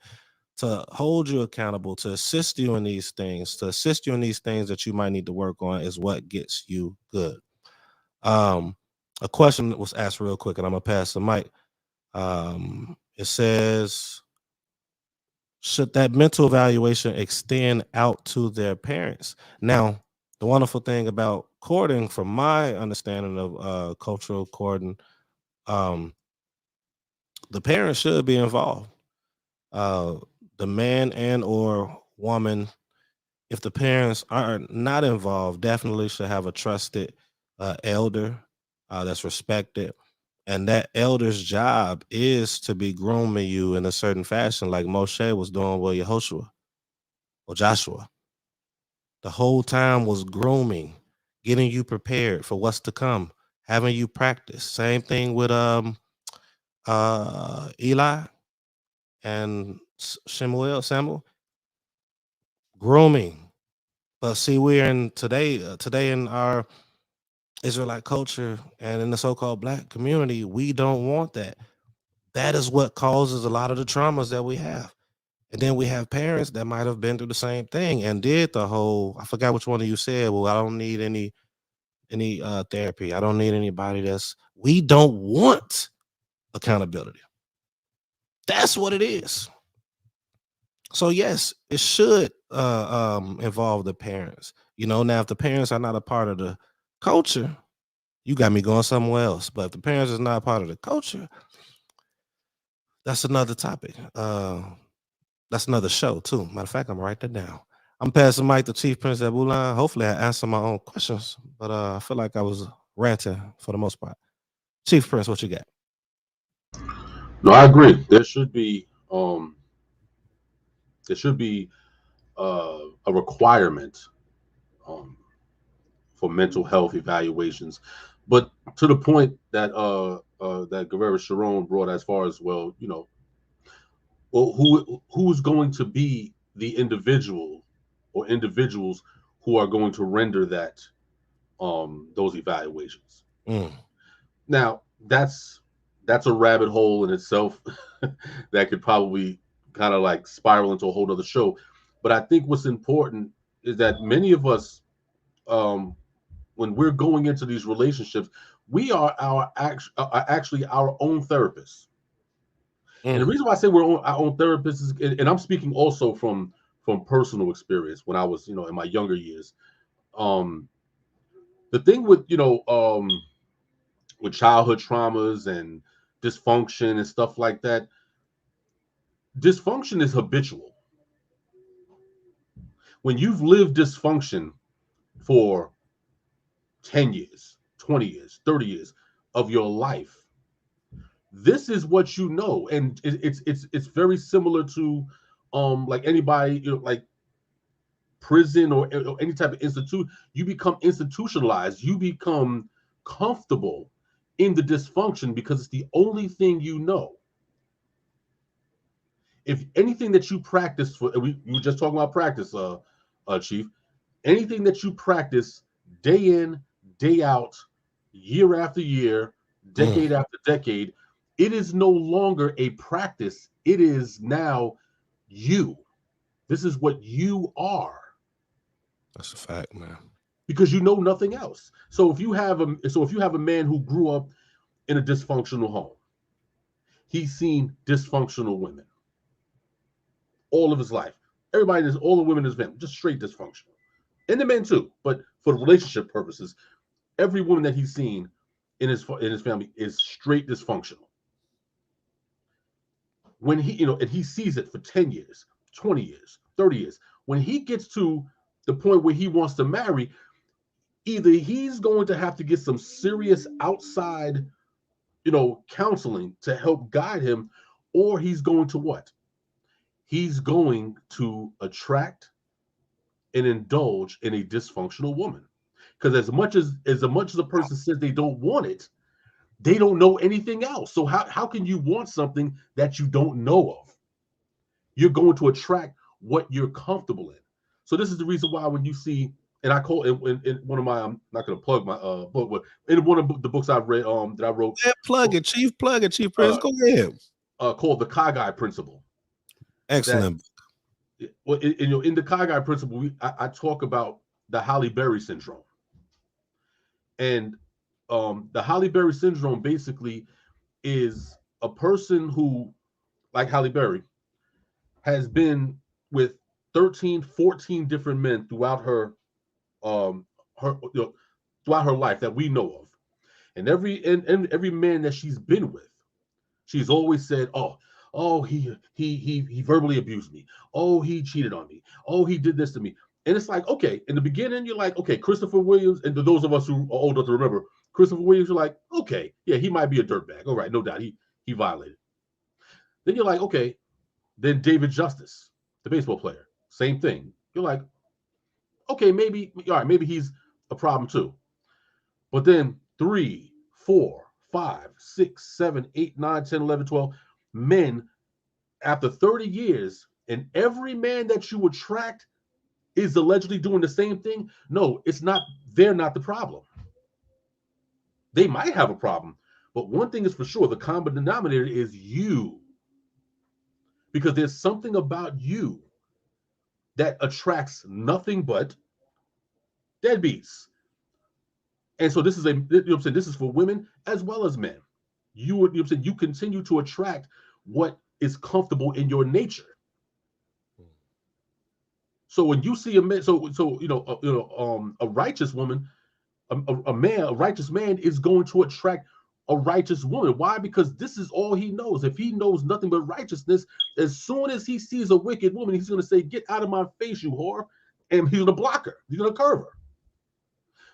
to hold you accountable, to assist you in these things, that you might need to work on, is what gets you good. A question that was asked real quick, and I'm gonna pass the mic. It says, should that mental evaluation extend out to their parents? Now, the wonderful thing about courting, from my understanding of cultural courting, um, the parents should be involved. Uh, the man and or woman, if the parents are not involved, definitely should have a trusted elder that's respected. And that elder's job is to be grooming you in a certain fashion, like Moshe was doing with Yehoshua or Joshua. The whole time was grooming, getting you prepared for what's to come, having you practice. Same thing with Eli and Samuel, grooming. But see, we're in today in our Israelite culture and in the so-called black community, we don't want that. That is what causes a lot of the traumas that we have. And then we have parents that might have been through the same thing and did the whole, I forgot which one of you said, well, I don't need any therapy. I don't need anybody we don't want accountability. That's what it is. So yes, it should involve the parents. Now if the parents are not a part of the culture, you got me going somewhere else. But if the parents is not a part of the culture, that's another topic. That's another show too. Matter of fact, I'm gonna write that down. I'm passing the mic to Chief Prince Abulan. Hopefully I answer my own questions, but I feel like I was ranting for the most part. Chief Prince, what you got? No, I agree. There should be a requirement for mental health evaluations, but to the point that that Guerrero Sharon brought, as far as, well, who's going to be the individual or individuals who are going to render those evaluations. Now that's a rabbit hole in itself that could probably kind of like spiral into a whole other show. But I think what's important is that many of us, when we're going into these relationships, we are actually our own therapists. And the reason why I say we're our own therapists is, and I'm speaking also from personal experience when I was, in my younger years. The thing with, with childhood traumas and dysfunction and stuff like that, dysfunction is habitual. When you've lived dysfunction for 10 years, 20 years, 30 years of your life, this is what you know. And it's very similar to like anybody, like prison or any type of institute. You become institutionalized, you become comfortable in the dysfunction because it's the only thing you know. If anything that you practice we were just talking about practice, Chief, anything that you practice day in, day out, year after year, decade after decade, it is no longer a practice. It is now you. This is what you are. That's a fact, man. Because you know nothing else. So if you have a man who grew up in a dysfunctional home, he's seen dysfunctional women all of his life. All the women in his family, just straight dysfunctional. And the men too. But for relationship purposes, every woman that he's seen in his family is straight dysfunctional. When he, and he sees it for 10 years, 20 years, 30 years, when he gets to the point where he wants to marry, either he's going to have to get some serious outside, counseling to help guide him, or he's going to what? He's going to attract and indulge in a dysfunctional woman. Because as much as a person says they don't want it, they don't know anything else. So how can you want something that you don't know of? You're going to attract what you're comfortable in. So this is the reason why when you see, and I call in one of my, I'm not going to plug my book, but in one of the books I've read, that I wrote, plug it, Chief Prince, go ahead. Called the Kagai Principle. Excellent. Well, in the Kagai Principle, I talk about the Halle Berry syndrome, and the Halle Berry syndrome basically is a person who, like Halle Berry, has been with 13, 14 different men throughout her throughout her life that we know of, and every man that she's been with, she's always said, "Oh, he verbally abused me. Oh, he cheated on me. Oh, he did this to me." And it's like, okay, in the beginning, you're like, okay, Christopher Williams, and to those of us who are old enough to remember, Christopher Williams, you're like, okay, yeah, he might be a dirtbag. All right, no doubt, he violated. Then you're like, okay, then David Justice, the baseball player, same thing. You're like, okay, maybe he's a problem too. But then 3, 4, 5, 6, 7, 8, 9, 10, 11, 12 men after 30 years, and every man that you attract is allegedly doing the same thing. No, it's not. They're not the problem. They might have a problem, but one thing is for sure, the common denominator is you. Because there's something about you that attracts nothing but deadbeats. And so this is this is for women as well as men. You continue to attract what is comfortable in your nature. So when you see a man, a righteous woman, a righteous man is going to attract a righteous woman. Why? Because this is all he knows. If he knows nothing but righteousness, as soon as he sees a wicked woman, he's going to say, "Get out of my face, you whore," and he's going to block her. He's going to curve her.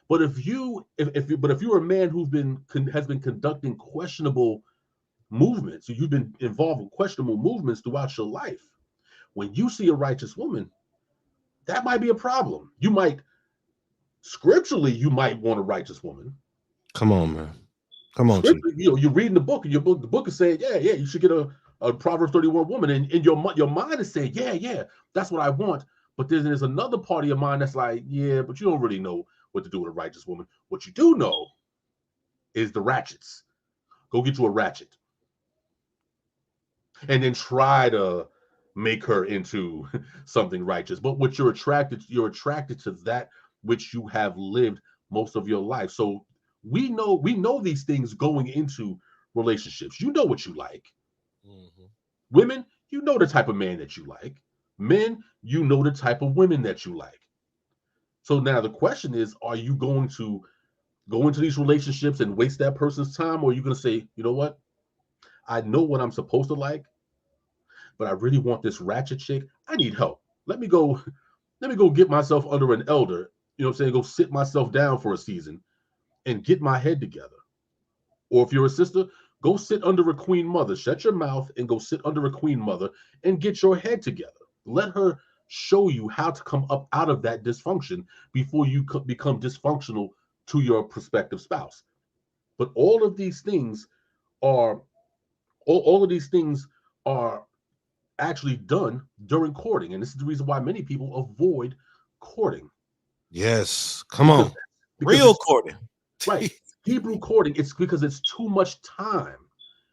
But if you're a man has been conducting questionable movements, you've been involved in questionable movements throughout your life, when you see a righteous woman, that might be a problem. Scripturally, you might want a righteous woman. Come on, man. Come on. You're reading the book, and the book is saying, yeah, you should get a Proverbs 31 woman, and your mind is saying, yeah, that's what I want. But there's another part of your mind that's like, yeah, but you don't really know what to do with a righteous woman. What you do know is the ratchets. Go get you a ratchet, and then try to make her into something righteous. But what you're attracted to that which you have lived most of your life. So we know these things going into relationships. You know what you like. Mm-hmm. Women, you know the type of man that you like. Men, you know the type of women that you like. So now the question is, are you going to go into these relationships and waste that person's time, or are you going to say, you know what? I know what I'm supposed to like, but I really want this ratchet chick. I need help. Let me go get myself under an elder, go sit myself down for a season and get my head together. Or if you're a sister, go sit under a queen mother. Shut your mouth and go sit under a queen mother and get your head together. Let her show you how to come up out of that dysfunction before you become dysfunctional to your prospective spouse. But all of these things are actually done during courting, and this is the reason why many people avoid courting. Yes, come on, real courting, right? Hebrew courting. It's because it's too much time.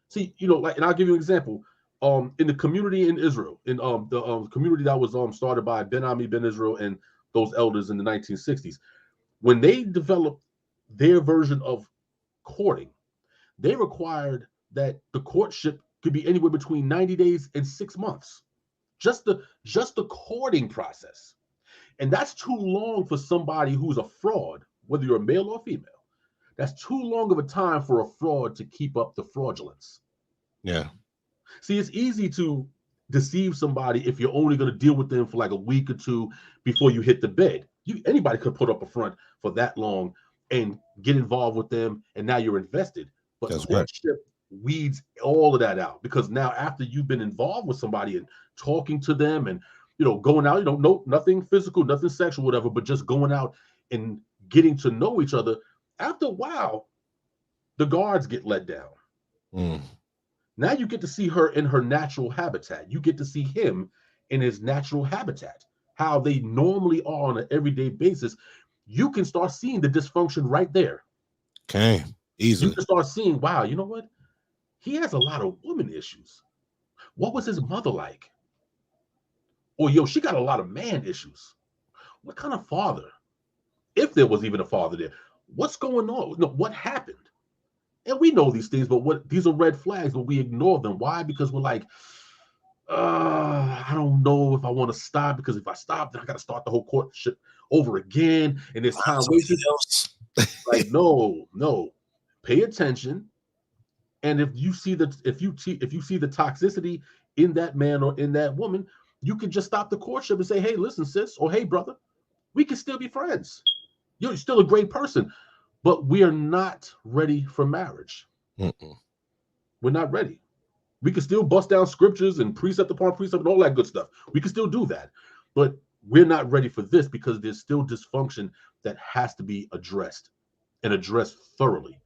See, and I'll give you an example. In the community in Israel, in the community that was started by Ben Ami, Ben Israel, and those elders in the 1960s, when they developed their version of courting, they required that the courtship could be anywhere between 90 days and 6 months. Just the courting process. And that's too long for somebody who's a fraud, whether you're a male or female. That's too long of a time for a fraud to keep up the fraudulence. Yeah. See, it's easy to deceive somebody if you're only going to deal with them for like a week or two before you hit the bed. Anybody could put up a front for that long and get involved with them, and now you're invested. But courtship weeds all of that out, because now after you've been involved with somebody and talking to them and going out, nothing physical, nothing sexual, whatever, but just going out and getting to know each other, after a while the guards get let down. Now you get to see her in her natural habitat. You get to see him in his natural habitat, how they normally are on an everyday basis. You can start seeing the dysfunction right there. Okay, easily. You can start seeing, wow, you know what? He has a lot of woman issues. What was his mother like? Or, she got a lot of man issues. What kind of father? If there was even a father there, what's going on? What happened? And we know these things, but these are red flags, but we ignore them. Why? Because we're like, I don't know if I want to stop, because if I stop, then I got to start the whole courtship over again, and there's time wasted. Like, no, pay attention. And if you see the toxicity in that man or in that woman, you can just stop the courtship and say, hey, listen, sis, or hey, brother, we can still be friends. You're still a great person, but we are not ready for marriage. We're not ready. We can still bust down scriptures and precept upon precept and all that good stuff. We can still do that, but we're not ready for this, because there's still dysfunction that has to be addressed, and addressed thoroughly.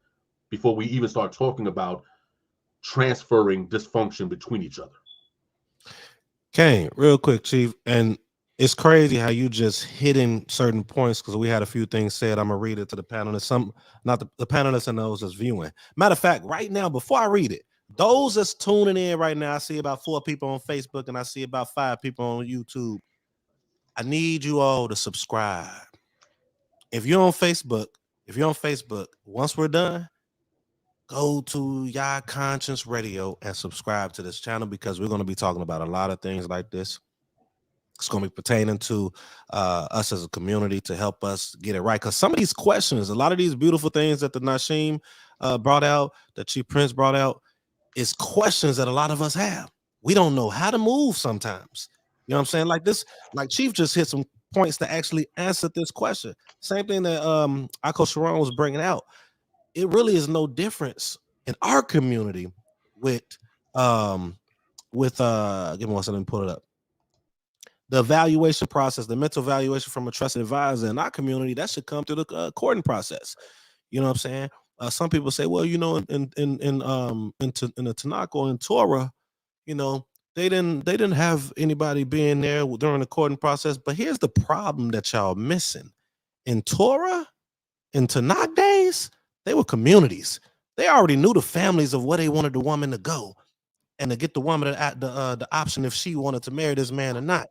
before we even start talking about transferring dysfunction between each other. Kane, real quick, Chief, and it's crazy how you just hitting certain points because we had a few things said. I'm gonna read it to the panelists. Some, not the panelists and those that's viewing. Matter of fact, right now, before I read it, those that's tuning in right now, I see about 4 people on Facebook and I see about 5 people on YouTube. I need you all to subscribe. If you're on Facebook, once we're done, go to YAH Conscience Radio and subscribe to this channel because we're going to be talking about a lot of things like this. It's going to be pertaining to us as a community to help us get it right. Because some of these questions, a lot of these beautiful things that the Nashim brought out, that Chief Prince brought out, is questions that a lot of us have. We don't know how to move sometimes. You know what I'm saying? Like this, like Chief just hit some points to actually answer this question. Same thing that Akko Sharon was bringing out. It really is no difference in our community with give me one second, pull it up. The evaluation process, the mental evaluation from a trusted advisor in our community, that should come through the courting process. You know what I'm saying? Some people say, well, you know, in the Tanakh or in Torah, you know, they didn't have anybody being there during the courting process. But here's the problem that y'all missing. In Torah, in Tanakh days, they were communities. They already knew the families of where they wanted the woman to go and to get the woman the option if she wanted to marry this man or not.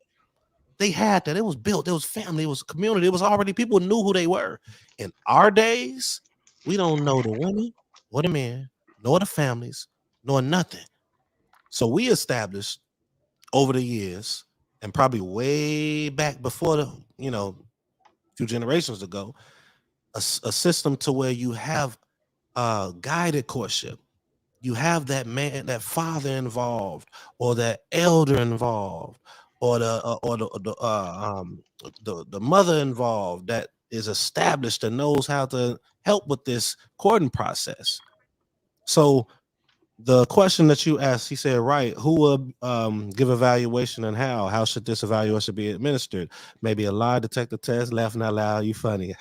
They had that. It was built. There was family. It was community. It was already, people knew who they were. In our days, we don't know the women or the men, nor the families, nor nothing. So we established over the years, and probably way back before the, you know, few generations ago, a system to where you have guided courtship. You have that man, that father involved, or that elder involved, or the mother involved that is established and knows how to help with this courting process. So the question that you asked, he said, right, who will give evaluation and how? How should this evaluation be administered? Maybe a lie detector test, laughing out loud, you funny.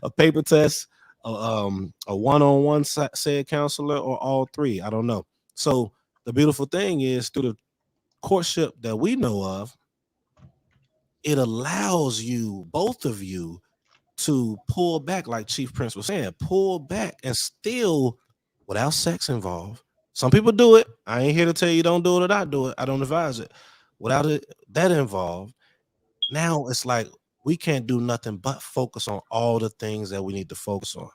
A paper test, a one-on-one said counselor, or all three. I don't know. So the beautiful thing is, through the courtship that we know of, it allows you, both of you, to pull back, like Chief Prince was saying, pull back and still, without sex involved. Some people do it. I ain't here to tell you don't do it or not do it. I don't advise it. Without it that involved, now it's like we can't do nothing but focus on all the things that we need to focus on.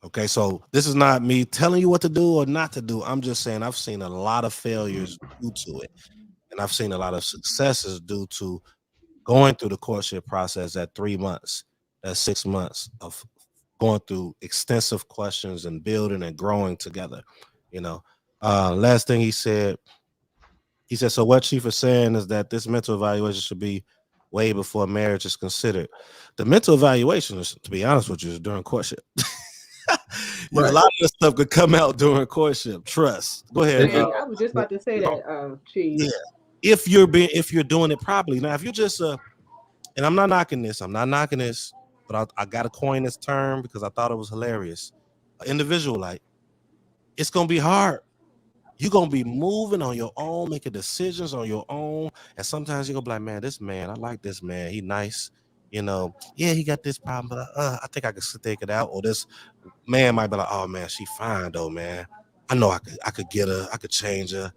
Okay, so this is not me telling you what to do or not to do. I'm just saying I've seen a lot of failures due to it. And I've seen a lot of successes due to going through the courtship process at 3 months, at 6 months of going through extensive questions and building and growing together. You know, last thing he said, so what Chief is saying is that this mental evaluation should be way before marriage is considered. The mental evaluation is, to be honest with you, is during courtship. Right. A lot of this stuff could come out during courtship. Trust. Go ahead. I was just about to say that, Chief. Yeah. If you're doing it properly. Now, if you're just and I'm not knocking this, but I got to coin this term because I thought it was hilarious. Individualite. It's gonna be hard. You're gonna be moving on your own, making decisions on your own, and sometimes you're gonna be like, man, this man, I like this man. He nice. You know, yeah, he got this problem, but I think I could take it out. Or this man might be like, oh man, she fine though, man. I know I could get her, I could change her.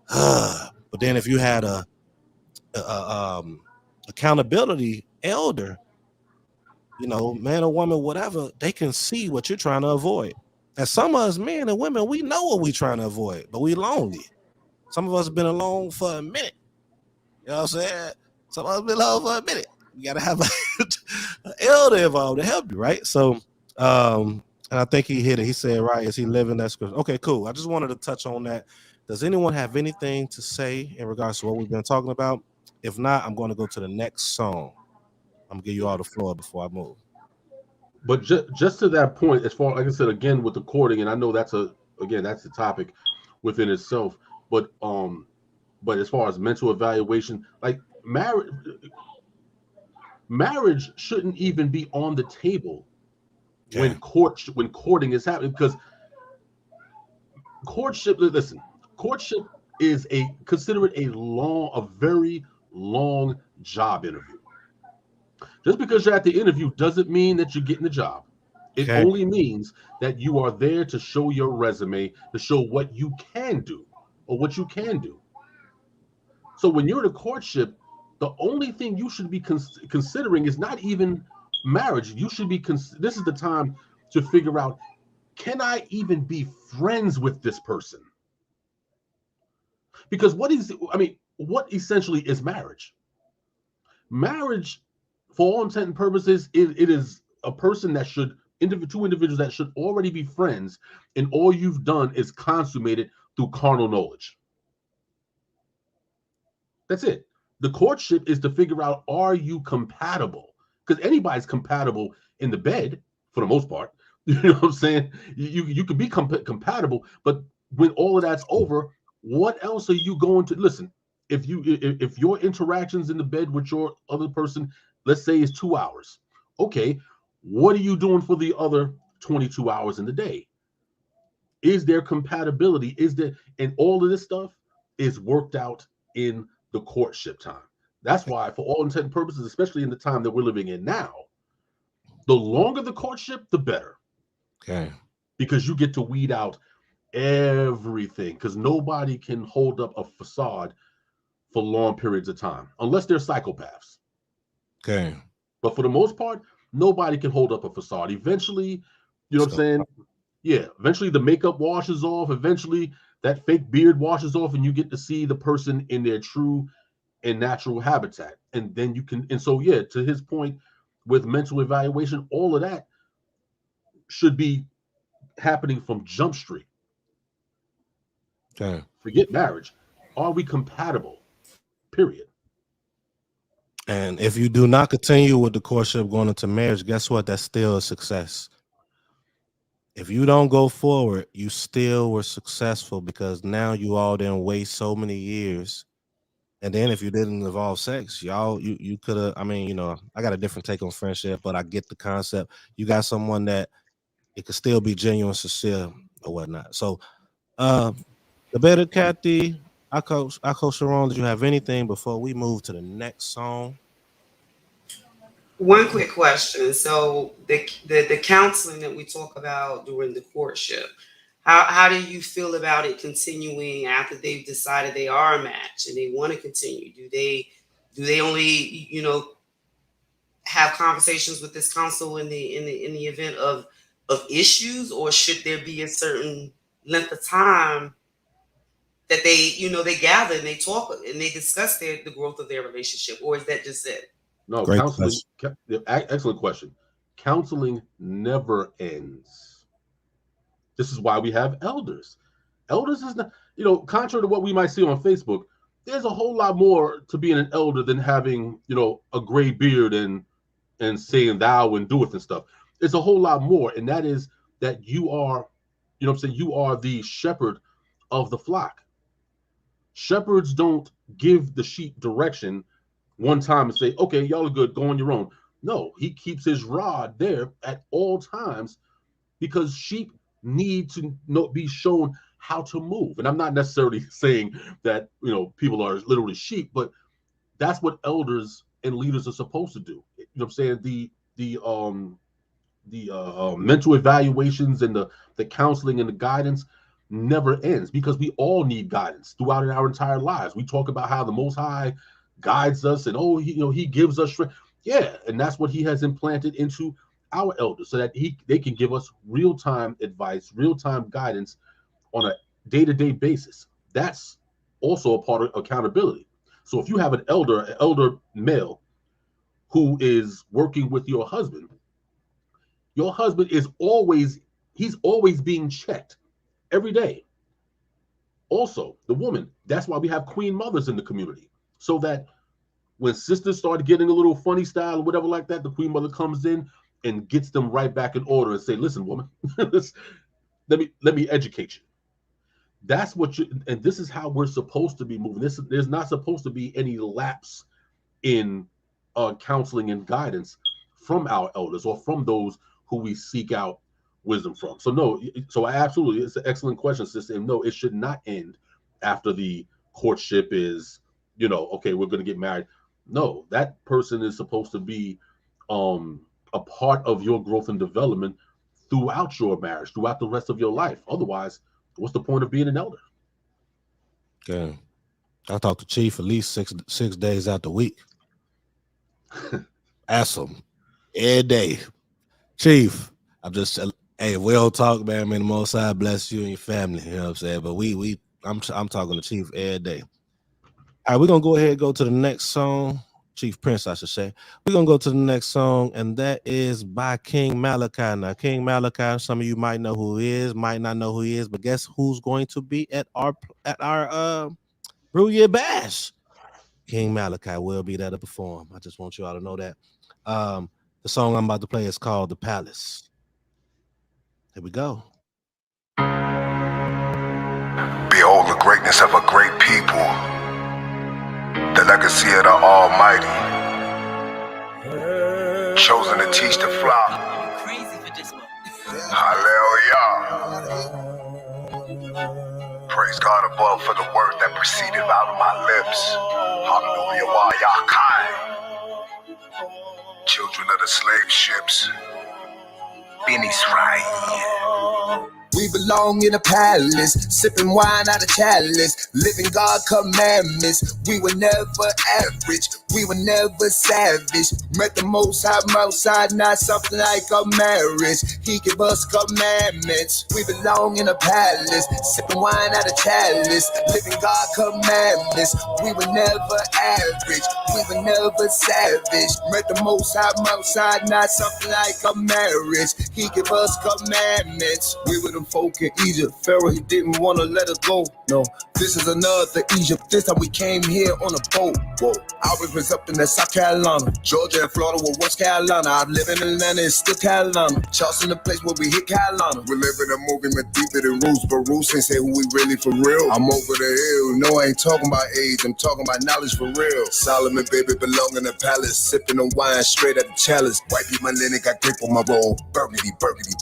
But then if you had a accountability elder, you know, man or woman, whatever, they can see what you're trying to avoid. And some of us men and women, we know what we're trying to avoid, but we lonely. Some of us have been alone for a minute. You know what I'm saying? Some of us have been alone for a minute. You gotta have an elder involved to help you, right? So and I think he hit it. He said, right, is he living that scripture? Okay, cool. I just wanted to touch on that. Does anyone have anything to say in regards to what we've been talking about? If not, I'm going to go to the next song. I'm gonna give you all the floor before I move. But just to that point, as far, like I said, again, with the courting, and I know that's the topic within itself. But as far as mental evaluation, like marriage shouldn't even be on the table when courting is happening, because courtship, listen, courtship is consider it a very long job interview. Just because you're at the interview doesn't mean that you're getting the job. It only means that you are there to show your resume, to show what you can do or what you can do. So when you're in a courtship, the only thing you should be considering is not even marriage. You should be this is the time to figure out, can I even be friends with this person? Because what essentially is marriage? Marriage, for all intent and purposes, it is a person that should, two individuals that should already be friends, and all you've done is consummate it through carnal knowledge. That's it. The courtship is to figure out, are you compatible? Because anybody's compatible in the bed for the most part. You know what I'm saying? You can be compatible, but when all of that's over, what else are you going to listen? If your interactions in the bed with your other person, let's say, is 2 hours, okay, what are you doing for the other 22 hours in the day? Is there compatibility? And all of this stuff is worked out in the courtship time. That's why, for all intent and purposes, especially in the time that we're living in now, the longer the courtship, the better. Okay. Because you get to weed out everything, because nobody can hold up a facade for long periods of time unless they're psychopaths. Okay. But for the most part, nobody can hold up a facade. Eventually, you know what I'm saying? Yeah, eventually the makeup washes off. Eventually that fake beard washes off, and you get to see the person in their true and natural habitat. And then you can, and so, yeah, to his point with mental evaluation, all of that should be happening from Jump Street. Okay. Forget marriage. Are we compatible? Period. And if you do not continue with the courtship going into marriage, guess what? That's still a success. If you don't go forward, you still were successful, because now you all didn't waste so many years. And then if you didn't involve sex, you could have, I got a different take on friendship, but I get the concept. You got someone that it could still be genuine, sincere, or whatnot. So the better Kathy, I coach Sharon, did you have anything before we move to the next song? One quick question. So the counseling that we talk about during the courtship, how do you feel about it continuing after they've decided they are a match and they want to continue? Do they only, have conversations with this counsel in the event of issues, or should there be a certain length of time that they gather and they talk and they discuss the growth of their relationship, or is that just it? No, Great counseling. Excellent question. Counseling never ends. This is why we have elders. Elders is not, contrary to what we might see on Facebook, there's a whole lot more to being an elder than having, a gray beard and saying thou and doeth and stuff. It's a whole lot more, and that is that you are, you are the shepherd of the flock. Shepherds don't give the sheep direction one time and say, okay, y'all are good, go on your own. No, he keeps his rod there at all times, because sheep need to be shown how to move. And I'm not necessarily saying that, people are literally sheep, but that's what elders and leaders are supposed to do. You know what I'm saying? The mental evaluations and the counseling and the guidance never ends, because we all need guidance throughout our entire lives. We talk about how the Most High guides us, and he gives us strength. Yeah, and that's what he has implanted into our elders, so that they can give us real-time advice, real-time guidance on a day-to-day basis. That's also a part of accountability. So if you have an elder male who is working with your husband is always being checked every day. Also, the woman, that's why we have queen mothers in the community, so that when sisters start getting a little funny style or whatever like that, the queen mother comes in and gets them right back in order and say, listen, woman, let me educate you. That's what and this is how we're supposed to be moving. There's not supposed to be any lapse in counseling and guidance from our elders or from those who we seek out wisdom from. So no, so I absolutely, it's an excellent question, sister. And no, it should not end after the courtship is, okay, we're going to get married. No, that person is supposed to be a part of your growth and development throughout your marriage, throughout the rest of your life. Otherwise, what's the point of being an elder? Okay. I talk to Chief at least six days out the week. Ask him every day. Chief, I'm just, hey, we don't talk, man. The Most High bless you and your family. You know what I'm saying? But I'm talking to Chief every day. All right, we're gonna go ahead and go to the next song. Chief Prince, I should say. We're gonna go to the next song, and that is by King Malachi. Now, King Malachi, some of you might know who he is, might not know who he is, but guess who's going to be at our Brew Year Bash? King Malachi will be there to perform. I just want you all to know that. The song I'm about to play is called The Palace. Here we go. Behold the greatness of a great people, the legacy of the Almighty, chosen to teach the flock. Hallelujah. Praise God above for the word that proceeded out of my lips. Hallelujah. YAH children of the slave ships. Ben Israel. We belong in a palace, sipping wine out of chalice, living God commandments. We were never average, we were never savage. Met the Most High outside, not something like a marriage. He give us commandments. We belong in a palace, sipping wine out of chalice, living God commandments. We were never average, we were never savage. Met the Most High outside, not something like a marriage. He give us commandments. We were the folk in Egypt. Pharaoh, he didn't want to let us go. No, this is another Egypt. This time we came here on a boat. Whoa, I was up in South Carolina, Georgia and Florida were West Carolina. I live in Atlanta, it's still Carolina. Charleston, the place where we hit Carolina. We live in a movement deeper than roots, but roots ain't say who we really for real. I'm over the hill. No, I ain't talking about age. I'm talking about knowledge for real. Solomon, baby, belong in the palace, sipping on wine straight at the chalice. White people, my linen got grip on my roll. Burgundy,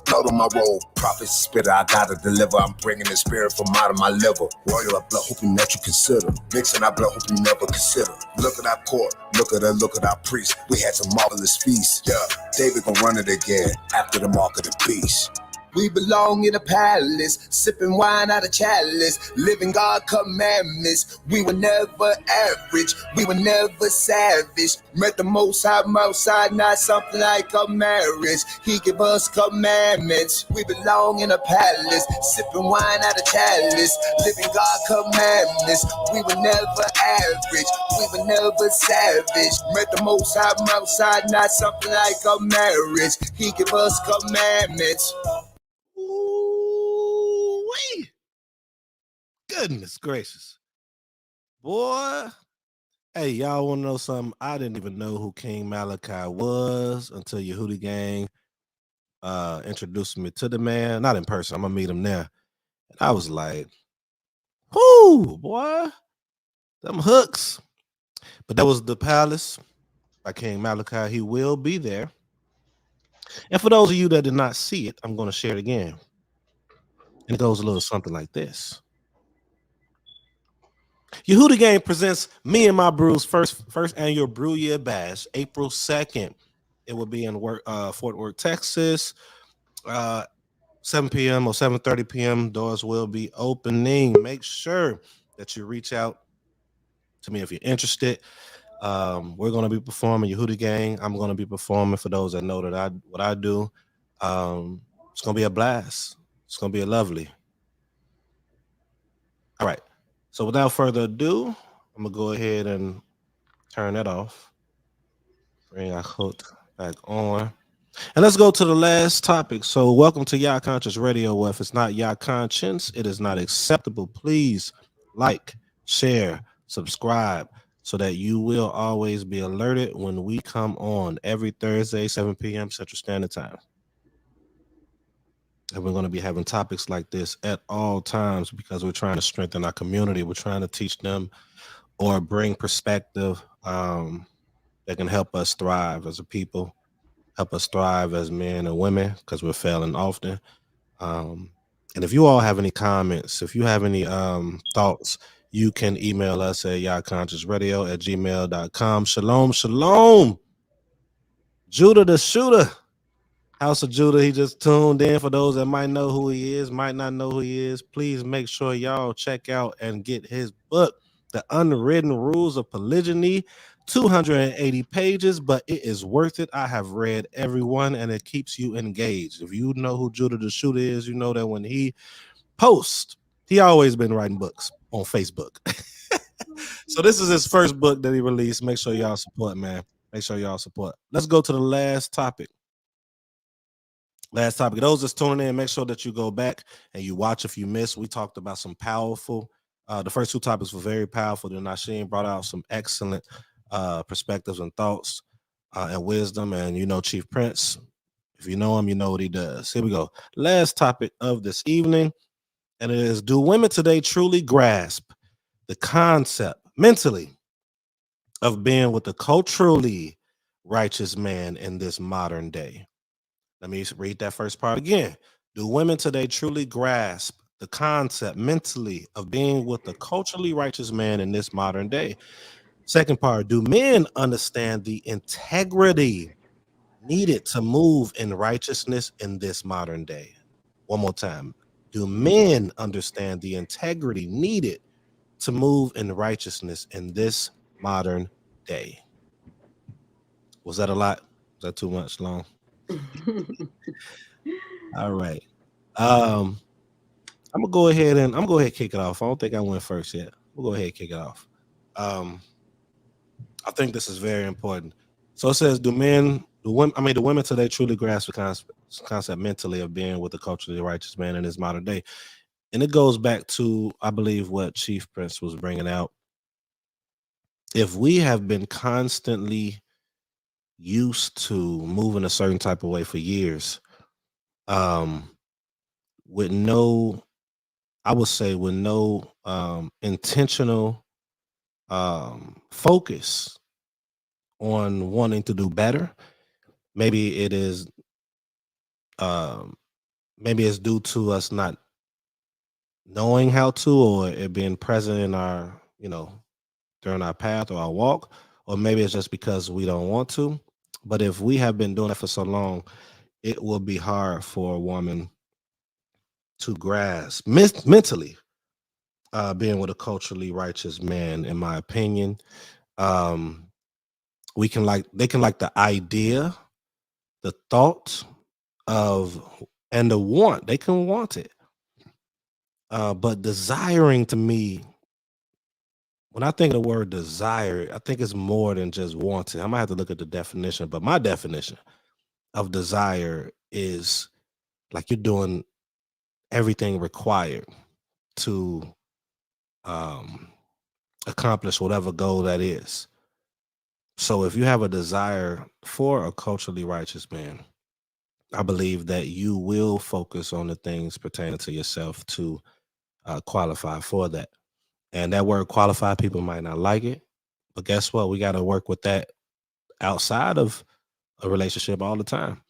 blood on my roll. Prophet spitter, I gotta deliver. I'm bringing the spirit from out of my liver. Royal blood, hoping that you consider. Mixing our blood, hope you never consider. Look at our court, look at our priest. We had some marvelous feasts. Yeah, David gon' run it again after the mark of the beast. We belong in a palace, sipping wine out of chalice, living God commandments. We were never average, we were never savage. Met the Most High outside, not something like a marriage. He give us commandments. We belong in a palace, sipping wine out of chalice, living God commandments. We were never average, we were never savage. Met the Most High outside, not something like a marriage. He give us commandments. Ooh-wee. Goodness gracious. Boy. Hey, y'all want to know something? I didn't even know who King Malachi was until Yehudi Gang introduced me to the man. Not in person. I'm going to meet him there. And I was like, whoo, boy. Them hooks. But that was The Palace by King Malachi. He will be there. And for those of you that did not see it, I'm going to share it again. And it goes a little something like this. Yehudi Gang presents me and my brews first annual Brew Year Bash, April 2nd. It will be in Fort Worth, Texas, 7 p.m. or 7:30 p.m. Doors will be opening. Make sure that you reach out to me if you're interested. We're going to be performing Yehudi Gang. I'm going to be performing for those that know that what I do. It's going to be a blast. It's going to be lovely. All right. So without further ado, I'm going to go ahead and turn that off. Bring our hook back on. And let's go to the last topic. So welcome to YAH Conscience Radio. Well, if it's not YAH Conscience, it is not acceptable. Please like, share, subscribe, so that you will always be alerted when we come on every Thursday, 7 p.m. Central Standard Time. And we're going to be having topics like this at all times because we're trying to strengthen our community. We're trying to teach them or bring perspective that can help us thrive as a people help us thrive as men and women because we're failing often. And if you all have any comments, if you have any thoughts, you can email us at yahconscienceradio@gmail.com. Shalom, shalom. Judah the Shooter. House of Judah, he just tuned in. For those that might know who he is, might not know who he is, please make sure y'all check out and get his book, The Unwritten Rules of Polygyny. 280 pages, but it is worth it. I have read every one, and it keeps you engaged. If you know who Judah the Shooter is, you know that when he posts, he always been writing books on Facebook. So this is his first book that he released. Make sure y'all support, man. Make sure y'all support. Let's go to the last topic. Last topic. Those that's tuning in, make sure that you go back and you watch if you missed. We talked about some powerful. The first two topics were very powerful. Then Nasheen brought out some excellent perspectives and thoughts and wisdom. And you know, Chief Prince, if you know him, you know what he does. Here we go. Last topic of this evening, and it is: do women today truly grasp the concept mentally of being with a culturally righteous man in this modern day? Let me read that first part again. Do women today truly grasp the concept mentally of being with a culturally righteous man in this modern day? Second part, do men understand the integrity needed to move in righteousness in this modern day? One more time. Do men understand the integrity needed to move in righteousness in this modern day? Was that a lot? Was that too much long? All right. I'm gonna go ahead and kick it off. I don't think I went first yet. We'll go ahead and kick it off. I think this is very important. So it says, do women today truly grasp the concept mentally of being with a culturally righteous man in this modern day? And it goes back to, I believe, what Chief Prince was bringing out. If we have been constantly used to moving a certain type of way for years, with no, I would say, with no intentional focus on wanting to do better, maybe it is maybe it's due to us not knowing how to, or it being present in our, during our path or our walk, or maybe it's just because we don't want to. But if we have been doing it for so long, it will be hard for a woman to grasp mentally being with a culturally righteous man, in my opinion. They can like the idea, the thought of, and the want. They can want it. But desiring, to me, when I think of the word desire, I think it's more than just wanting. I might have to look at the definition, but my definition of desire is like you're doing everything required to accomplish whatever goal that is. So if you have a desire for a culturally righteous man, I believe that you will focus on the things pertaining to yourself to qualify for that. And that word qualify, people might not like it, but guess what? We got to work with that outside of a relationship all the time.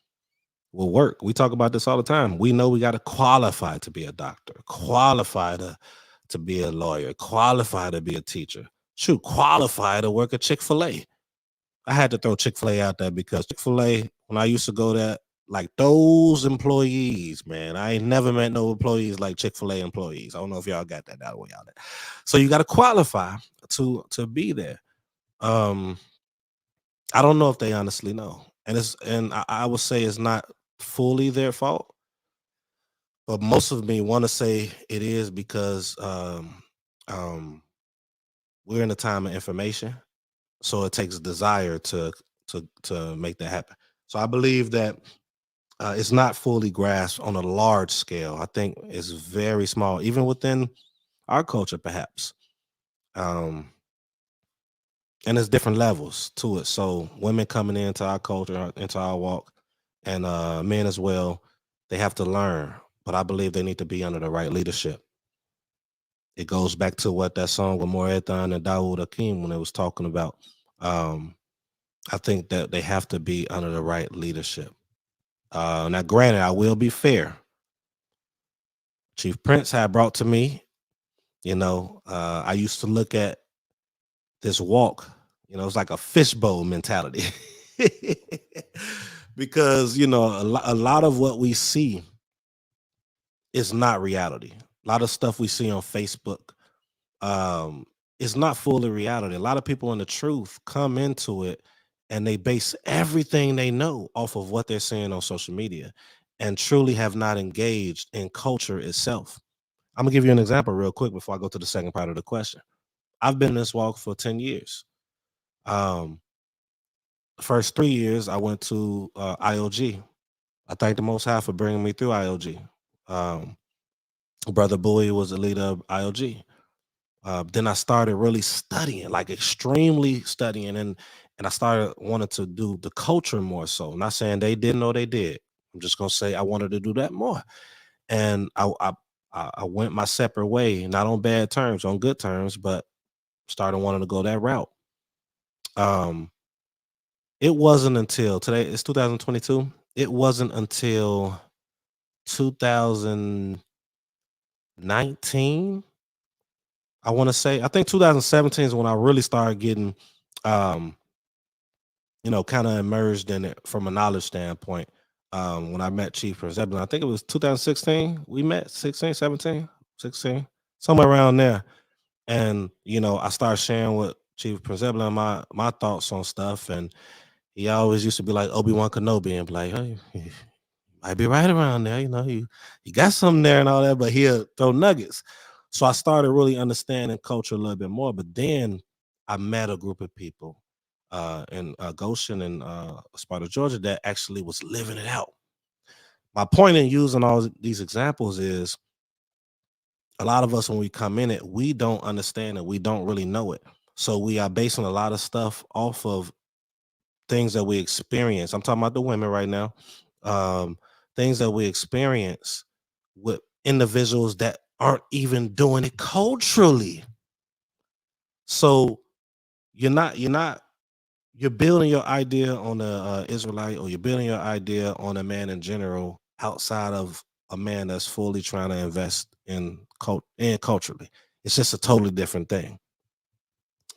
We'll work. We talk about this all the time. We know we got to qualify to be a doctor, qualify to be a lawyer, qualify to be a teacher, shoot, qualify to work at Chick-fil-A. I had to throw Chick-fil-A out there because Chick-fil-A, when I used to go there, like those employees, man, I ain't never met no employees like Chick-fil-A employees. I don't know if y'all got that out of the way out there. So you got to qualify to be there. I don't know if they honestly know, and I would say it's not fully their fault, but most of me want to say it is because we're in a time of information, so it takes desire to make that happen. So I believe that it's not fully grasped on a large scale. I think it's very small, even within our culture, perhaps. And there's different levels to it. So women coming into our culture, into our walk, and men as well, they have to learn. But I believe they need to be under the right leadership. It goes back to what that song with Morethan and Dawood Akeem when it was talking about I think that they have to be under the right leadership. Now, granted, I will be fair. Chief Prince had brought to me, I used to look at this walk, it's like a fishbowl mentality. Because, a lot of what we see is not reality. A lot of stuff we see on Facebook is not fully reality. A lot of people in the truth come into it and they base everything they know off of what they're seeing on social media and truly have not engaged in culture itself. I'm gonna give you an example real quick before I go to the second part of the question. I've been in this walk for 10 years. The first 3 years I went to IOG. I thank the Most High for bringing me through IOG. Brother Bowie was the leader of IOG. Then I started really studying, like extremely studying, and I started wanting to do the culture more so. Not saying they didn't know they did. I'm just gonna say I wanted to do that more, and I went my separate way, not on bad terms, on good terms, but started wanting to go that route. It wasn't until today, it's 2022. It wasn't until 2019, I want to say. I think 2017 is when I really started getting, kind of immersed in it from a knowledge standpoint. When I met Chief Zebulon, I think it was 2016. We met 16, 17, 16, somewhere around there. And I started sharing with Chief Zebulon my thoughts on stuff, and he always used to be like Obi-Wan Kenobi and be like, "Hey, you might be right around there, you got something there and all that," but he'll throw nuggets. So I started really understanding culture a little bit more. But then I met a group of people in Goshen and Sparta, Georgia, that actually was living it out. My point in using all these examples is a lot of us, when we come in it, we don't understand it. We don't really know it. So we are basing a lot of stuff off of things that we experience. I'm talking about the women right now. Things that we experience with individuals that aren't even doing it culturally. So you're building your idea on the Israelite, or you're building your idea on a man in general outside of a man that's fully trying to invest in culturally. It's just a totally different thing.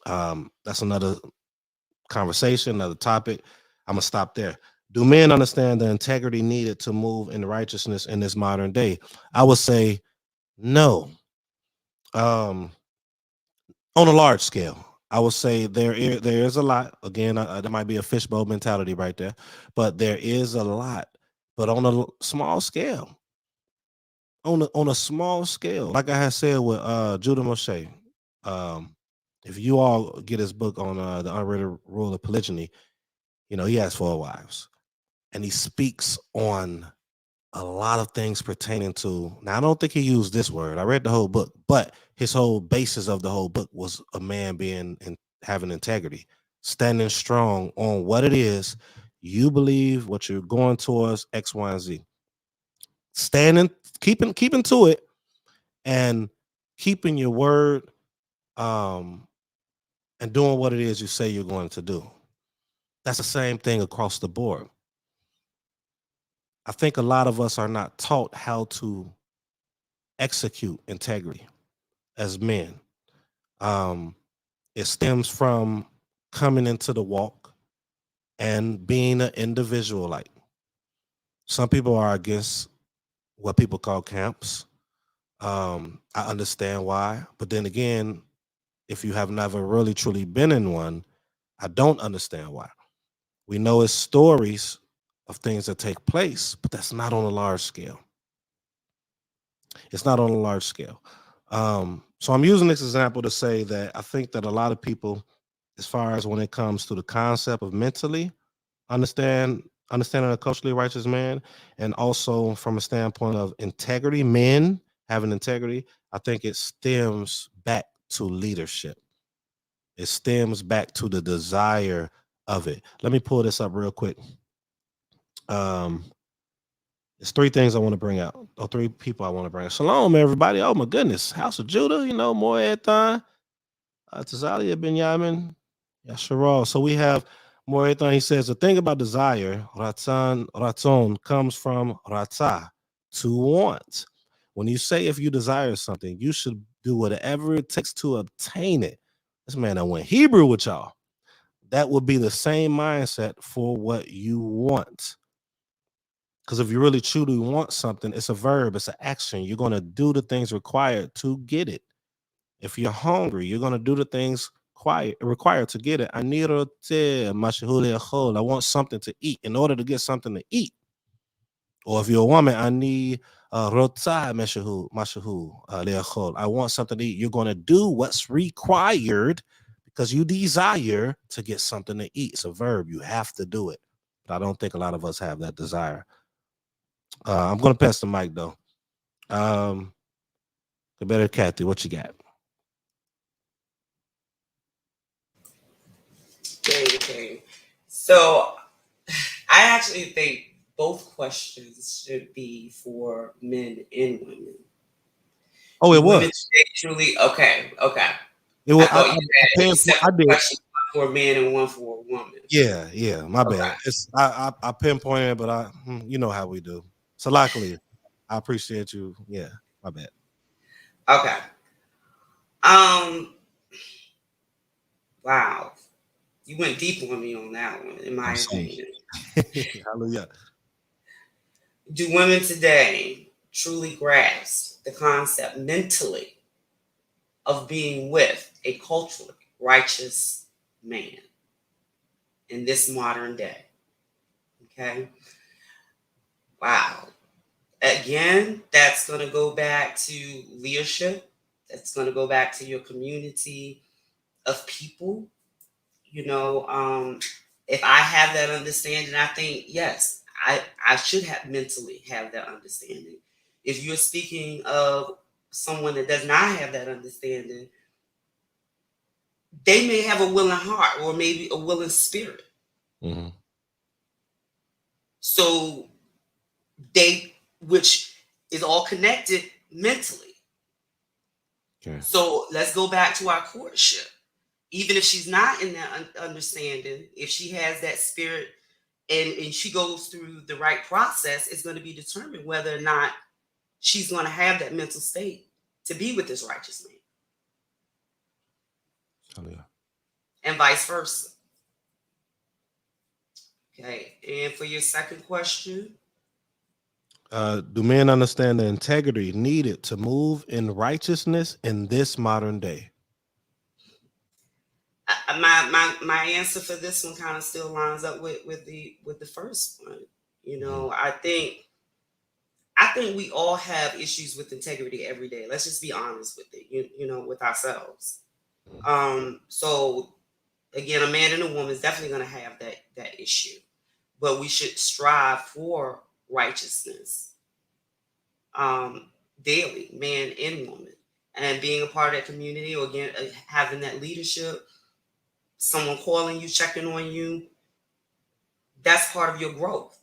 That's another conversation, another topic. I'm gonna stop there. Do men understand the integrity needed to move in righteousness in this modern day? I would say no. On a large scale, I would say there is a lot. Again, there might be a fishbowl mentality right there, but there is a lot. But on a small scale, on a small scale, like I had said with Judah Moshe, if you all get his book on the unwritten rule of polygyny, he has 4 wives, and he speaks on a lot of things pertaining to. Now, I don't think he used this word. I read the whole book, but his whole basis of the whole book was a man being and having integrity, standing strong on what it is you believe, what you're going towards, X, Y, and Z. Standing, keeping to it, and keeping your word, and doing what it is you say you're going to do. That's the same thing across the board. I think a lot of us are not taught how to execute integrity as men. It stems from coming into the walk and being an individual. Like, some people are against what people call camps. I understand why, but then again, if you have never really truly been in one, I don't understand why. We know it's stories of things that take place, but that's not on a large scale. It's not on a large scale. So I'm using this example to say that I think that a lot of people, as far as when it comes to the concept of mentally understanding a culturally righteous man, and also from a standpoint of integrity, men having integrity, I think it stems back to leadership. It stems back to the desire of it. Let me pull this up real quick. There's 3 things I want to bring out, or 3 people I want to bring out. Shalom, everybody. Oh my goodness. House of Judah, more Ethan, Tazalia, Benjamin, Yasharal. So we have more everything he says. The thing about desire, ratzon comes from ratzah, to want. When you say if you desire something, you should do whatever it takes to obtain it. This man, I went Hebrew with y'all. That would be the same mindset for what you want. Because if you really truly want something, it's a verb, it's an action. You're going to do the things required to get it. If you're hungry, you're going to do the things required to get it. I want something to eat. In order to get something to eat, or if you're a woman, I need I want something to eat. You're going to do what's required because you desire to get something to eat. It's a verb. You have to do it. But I don't think a lot of us have that desire. I'm going to pass the mic, though. The better Kathy, what you got? Okay. So I actually think both questions should be for men and women. Oh, it women was. truly okay. It was. I thought you had a I separate did. question, one for a man and one for a woman. Yeah. My bad. It's I pinpointed it, but you know how we do. So luckily, I appreciate you. Yeah, my bad. Okay. Wow. You went deep on me on that one, in my opinion. Hallelujah. Do women today truly grasp the concept mentally of being with a culturally righteous man in this modern day? Okay. Wow. Again, that's going to go back to leadership. That's going to go back to your community of people. If I have that understanding, I think, yes, I should have mentally have that understanding. If you're speaking of someone that does not have that understanding, they may have a willing heart or maybe a willing spirit. Mm-hmm. So which is all connected mentally. Okay. So let's go back to our courtship. Even if she's not in that understanding, if she has that spirit and she goes through the right process, it's going to be determined whether or not she's going to have that mental state to be with this righteous man. Oh, yeah. And vice versa. Okay. And for your second question, do men understand the integrity needed to move in righteousness in this modern day? My answer for this one kind of still lines up with the first one. I think we all have issues with integrity every day. Let's just be honest with it, with ourselves. So again, a man and a woman is definitely going to have that issue, but we should strive for righteousness daily, man and woman, and being a part of that community, or again, having that leadership, someone calling you, checking on you, that's part of your growth.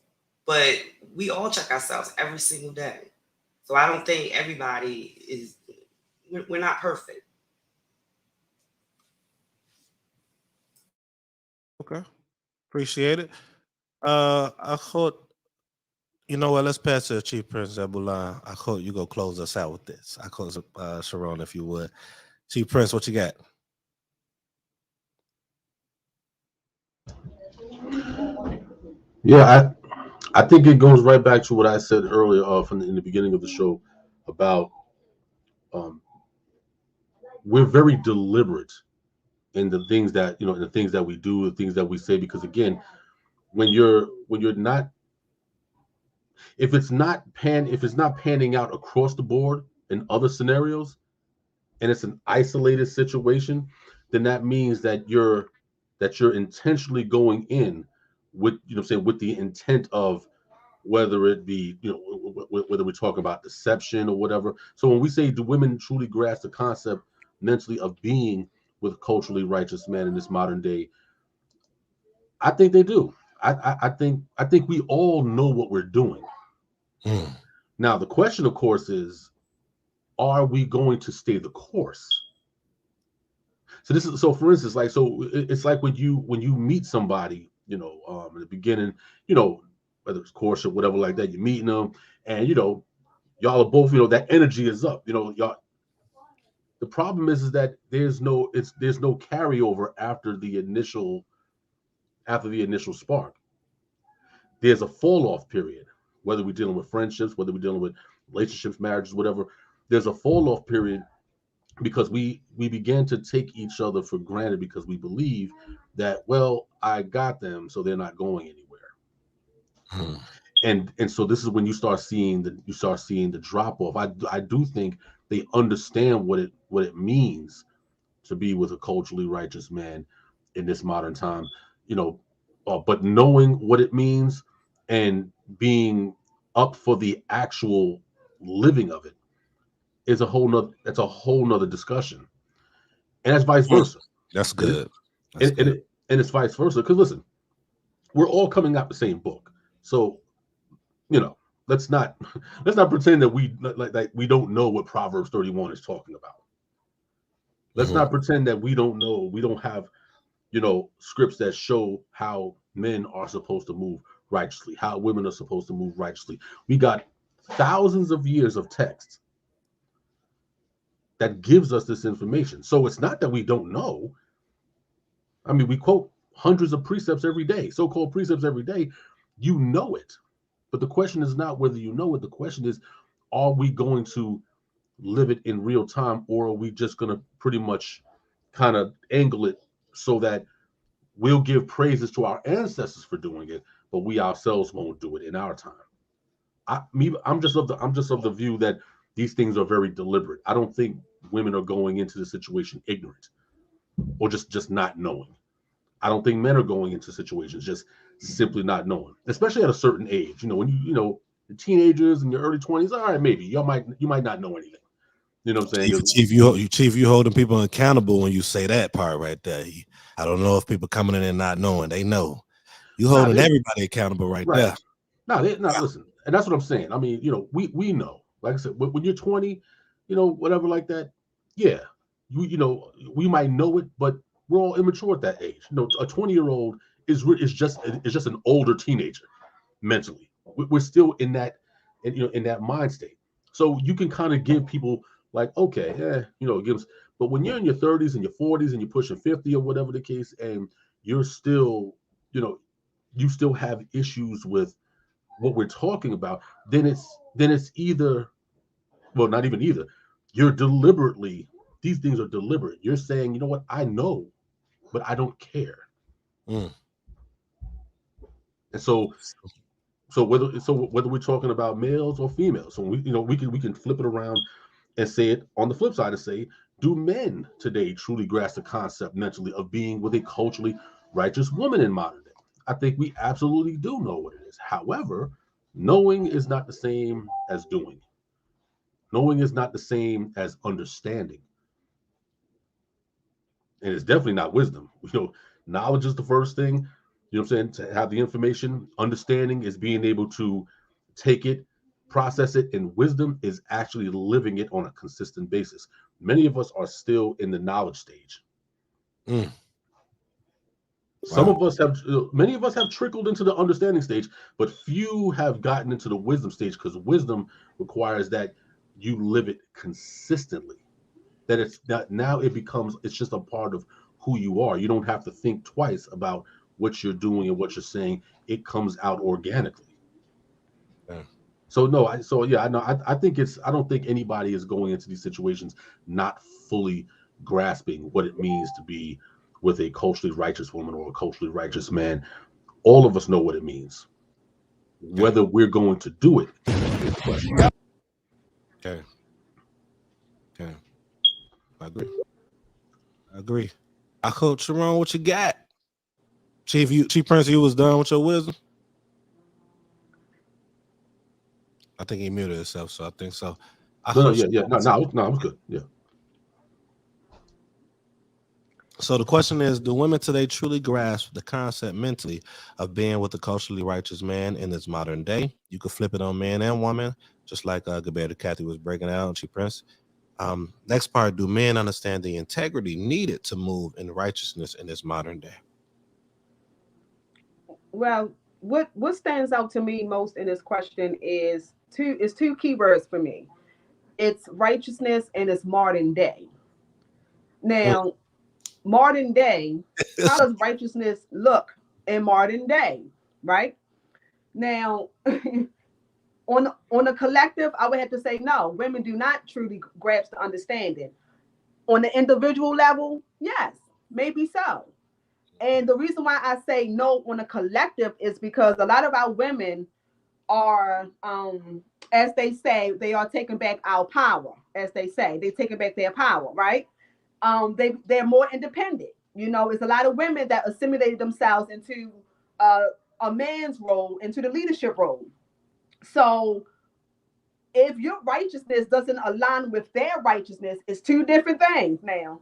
But we all check ourselves every single day. So I don't think we're not perfect. Okay. Appreciate it. I thought, you know what, let's pass to Chief Prince Abulan. I thought you go close us out with this. I close Sharon, if you would. Chief Prince, what you got? Yeah, I think it goes right back to what I said earlier in the beginning of the show about we're very deliberate in the things that the things that we do, the things that we say, because again, when you're not, if it's not panning out across the board in other scenarios, and it's an isolated situation, then that means that you're intentionally going in with with the intent of, whether it be whether we're talking about deception or whatever. So when we say, do women truly grasp the concept mentally of being with culturally righteous men in this modern day, I think they do. I think we all know what we're doing. Now the question, of course, is, are we going to stay the course? So for instance, it's like when you meet somebody in the beginning, whether it's courtship, whatever like that, you're meeting them, and y'all are both, that energy is up. Y'all. The problem is that there's no carryover after the initial spark. There's a fall off period, whether we're dealing with friendships, whether we're dealing with relationships, marriages, whatever. There's a fall off period because we began to take each other for granted because we believe that, well, I got them, so they're not going anywhere. And so this is when you start seeing the drop off. I do think they understand what it means to be with a culturally righteous man in this modern time, but knowing what it means and being up for the actual living of it is a whole nother discussion. And that's vice versa. That's good. And it's vice versa. Because listen, we're all coming out the same book. So, let's not pretend that we don't know what Proverbs 31 is talking about. Let's not pretend that we don't know. We don't have, scripts that show how men are supposed to move righteously, how women are supposed to move righteously. We got thousands of years of text that gives us this information. So it's not that we don't know. I mean, we quote hundreds of precepts every day, so-called precepts every day. You know it. But the question is not whether you know it. The question is, are we going to live it in real time, or are we just going to pretty much kind of angle it so that we'll give praises to our ancestors for doing it, but we ourselves won't do it in our time? I'm just of the view that these things are very deliberate. I don't think women are going into the situation ignorant or just not knowing. I don't think men are going into situations just simply not knowing, especially at a certain age. When the teenagers in your early 20s, all right, maybe you might not know anything. You know what I'm saying? Chief, you holding people accountable when you say that part right there. I don't know if people coming in and not knowing. They know. You holding everybody accountable right there. Listen, and that's what I'm saying. I mean, we know. Like I said, when you're 20, whatever like that, yeah, we might know it, but we're all immature at that age. A 20-year-old is just an older teenager mentally. We're still in that mind state. So you can kind of give people like, okay, give us. But when you're in your 30s and your 40s and you're pushing 50 or whatever the case, and you're still, you still have issues with what we're talking about, then it's either, well, not even either. You're deliberately, these things are deliberate. You're saying, you know what, I know, but I don't care. And so whether we're talking about males or females, so we can flip it around and say it on the flip side and say, do men today truly grasp the concept mentally of being with a culturally righteous woman in modern day? I think we absolutely do know what it is. However, knowing is not the same as doing. Knowing is not the same as understanding. And it's definitely not wisdom. Knowledge is the first thing, what I'm saying, to have the information. Understanding is being able to take it, process it, and wisdom is actually living it on a consistent basis. Many of us are still in the knowledge stage. Many of us have trickled into the understanding stage, but few have gotten into the wisdom stage, because wisdom requires that you live it consistently. That it's not, now it's just a part of who you are. You don't have to think twice about what you're doing and what you're saying. It comes out organically. So no, I don't think anybody is going into these situations not fully grasping what it means to be with a culturally righteous woman or a culturally righteous man. All of us know what it means. Whether we're going to do it is the question. Okay. I agree. I Coach Sharon, what you got? Chief Prince, you was done with your wisdom? I think he muted himself, so I think so. No, I was good. Yeah. So the question is, do women today truly grasp the concept mentally of being with a culturally righteous man in this modern day? You could flip it on man and woman, just like Gilberto Kathy was breaking out, Chief Prince. Next part, do men understand the integrity needed to move in righteousness in this modern day? Well, what stands out to me most in this question is two keywords for me. It's righteousness and it's modern day. Mm. Now, modern day, how does righteousness look in modern day? Right? Now, on the collective, I would have to say no. Women do not truly grasp the understanding. On the individual level, yes, maybe so. And the reason why I say no on a collective is because a lot of our women are, as they say, they are taking back our power. As they say, they're taking back their power, right? They're more independent. You know, it's a lot of women that assimilated themselves into uh, a man's role, into the leadership role. So if your righteousness doesn't align with their righteousness, it's two different things now.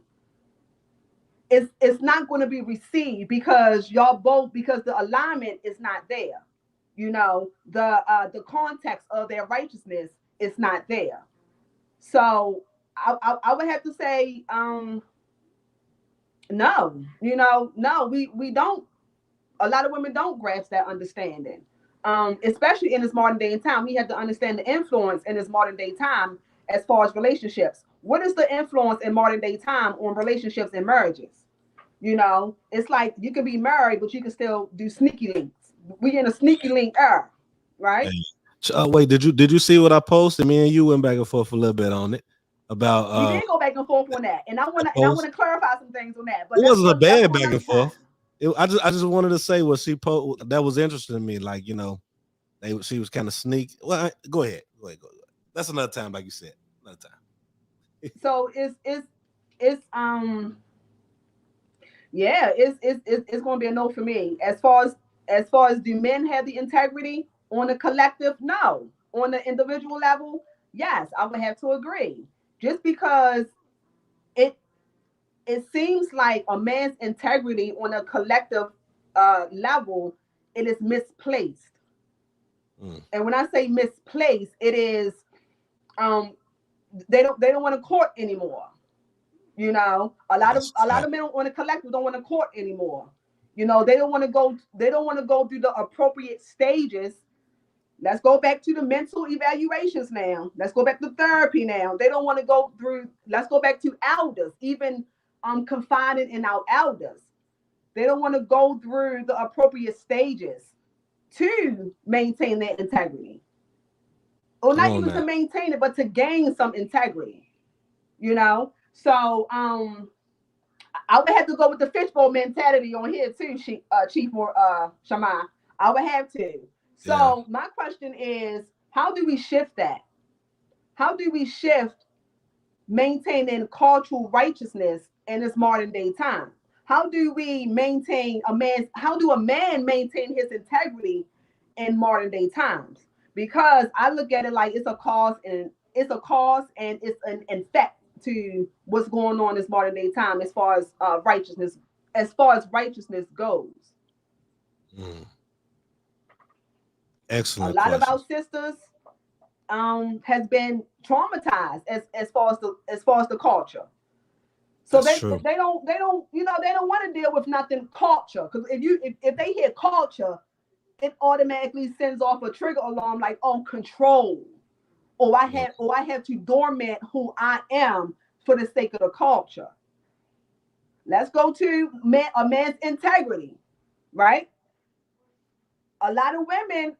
It's not going to be received because y'all both, because the alignment is not there. You know, the context of their righteousness is not there. So I would have to say no. You know, no, we don't. A lot of women don't grasp that understanding. Especially in this modern day and time, we have to understand the influence in this modern day time as far as relationships. What is the influence in modern day time on relationships and marriages? You know, it's like you can be married, but you can still do sneaky links. We in a sneaky link era, right? Hey. Wait, did you see what I posted? Me and you went back and forth a little bit on it about We did go back and forth on that, and I want the to and I want post. to clarify some things on that. But It wasn't a that's bad for back another and forth. time. I just wanted to say what she that was interesting to me. Like, she was kind of sneak. Well, go ahead. That's another time, like you said, another time. So it's yeah, it's going to be a no for me. As far as do men have the integrity on the collective? No. On the individual level, yes, I would have to agree. Just because it it seems like a man's integrity on a collective level, it is misplaced. Mm. And when I say misplaced, it is um they don't want to court anymore. You know, That's a lot right. of men on the collective don't want to court anymore. You know, they don't want to go through the appropriate stages. Let's go back to the mental evaluations now. Let's go back to therapy now. They don't want to go through, let's go back to elders, even confiding in our elders. They don't want to go through the appropriate stages to maintain their integrity. Or Come not on even to now. maintain it, but to gain some integrity, you know? So I would have to go with the fishbowl mentality on here too, Chief More Shama. I would have to. Yeah. So my question is, how do we shift that? How do we shift maintaining cultural righteousness in this modern day time? How do we maintain how do a man maintain his integrity in modern day times? Because I look at it like it's a cause and it's an effect to what's going on in this modern day time as far as righteousness goes. Mm. A Excellent lot of question. our sisters has been traumatized as far as the culture. So That's they true. they don't want to deal with nothing culture, because if they hear culture, it automatically sends off a trigger alarm like, oh, control, or I Mm. have to dormant who I am for the sake of the culture. Let's go to a man's integrity, right? A lot of women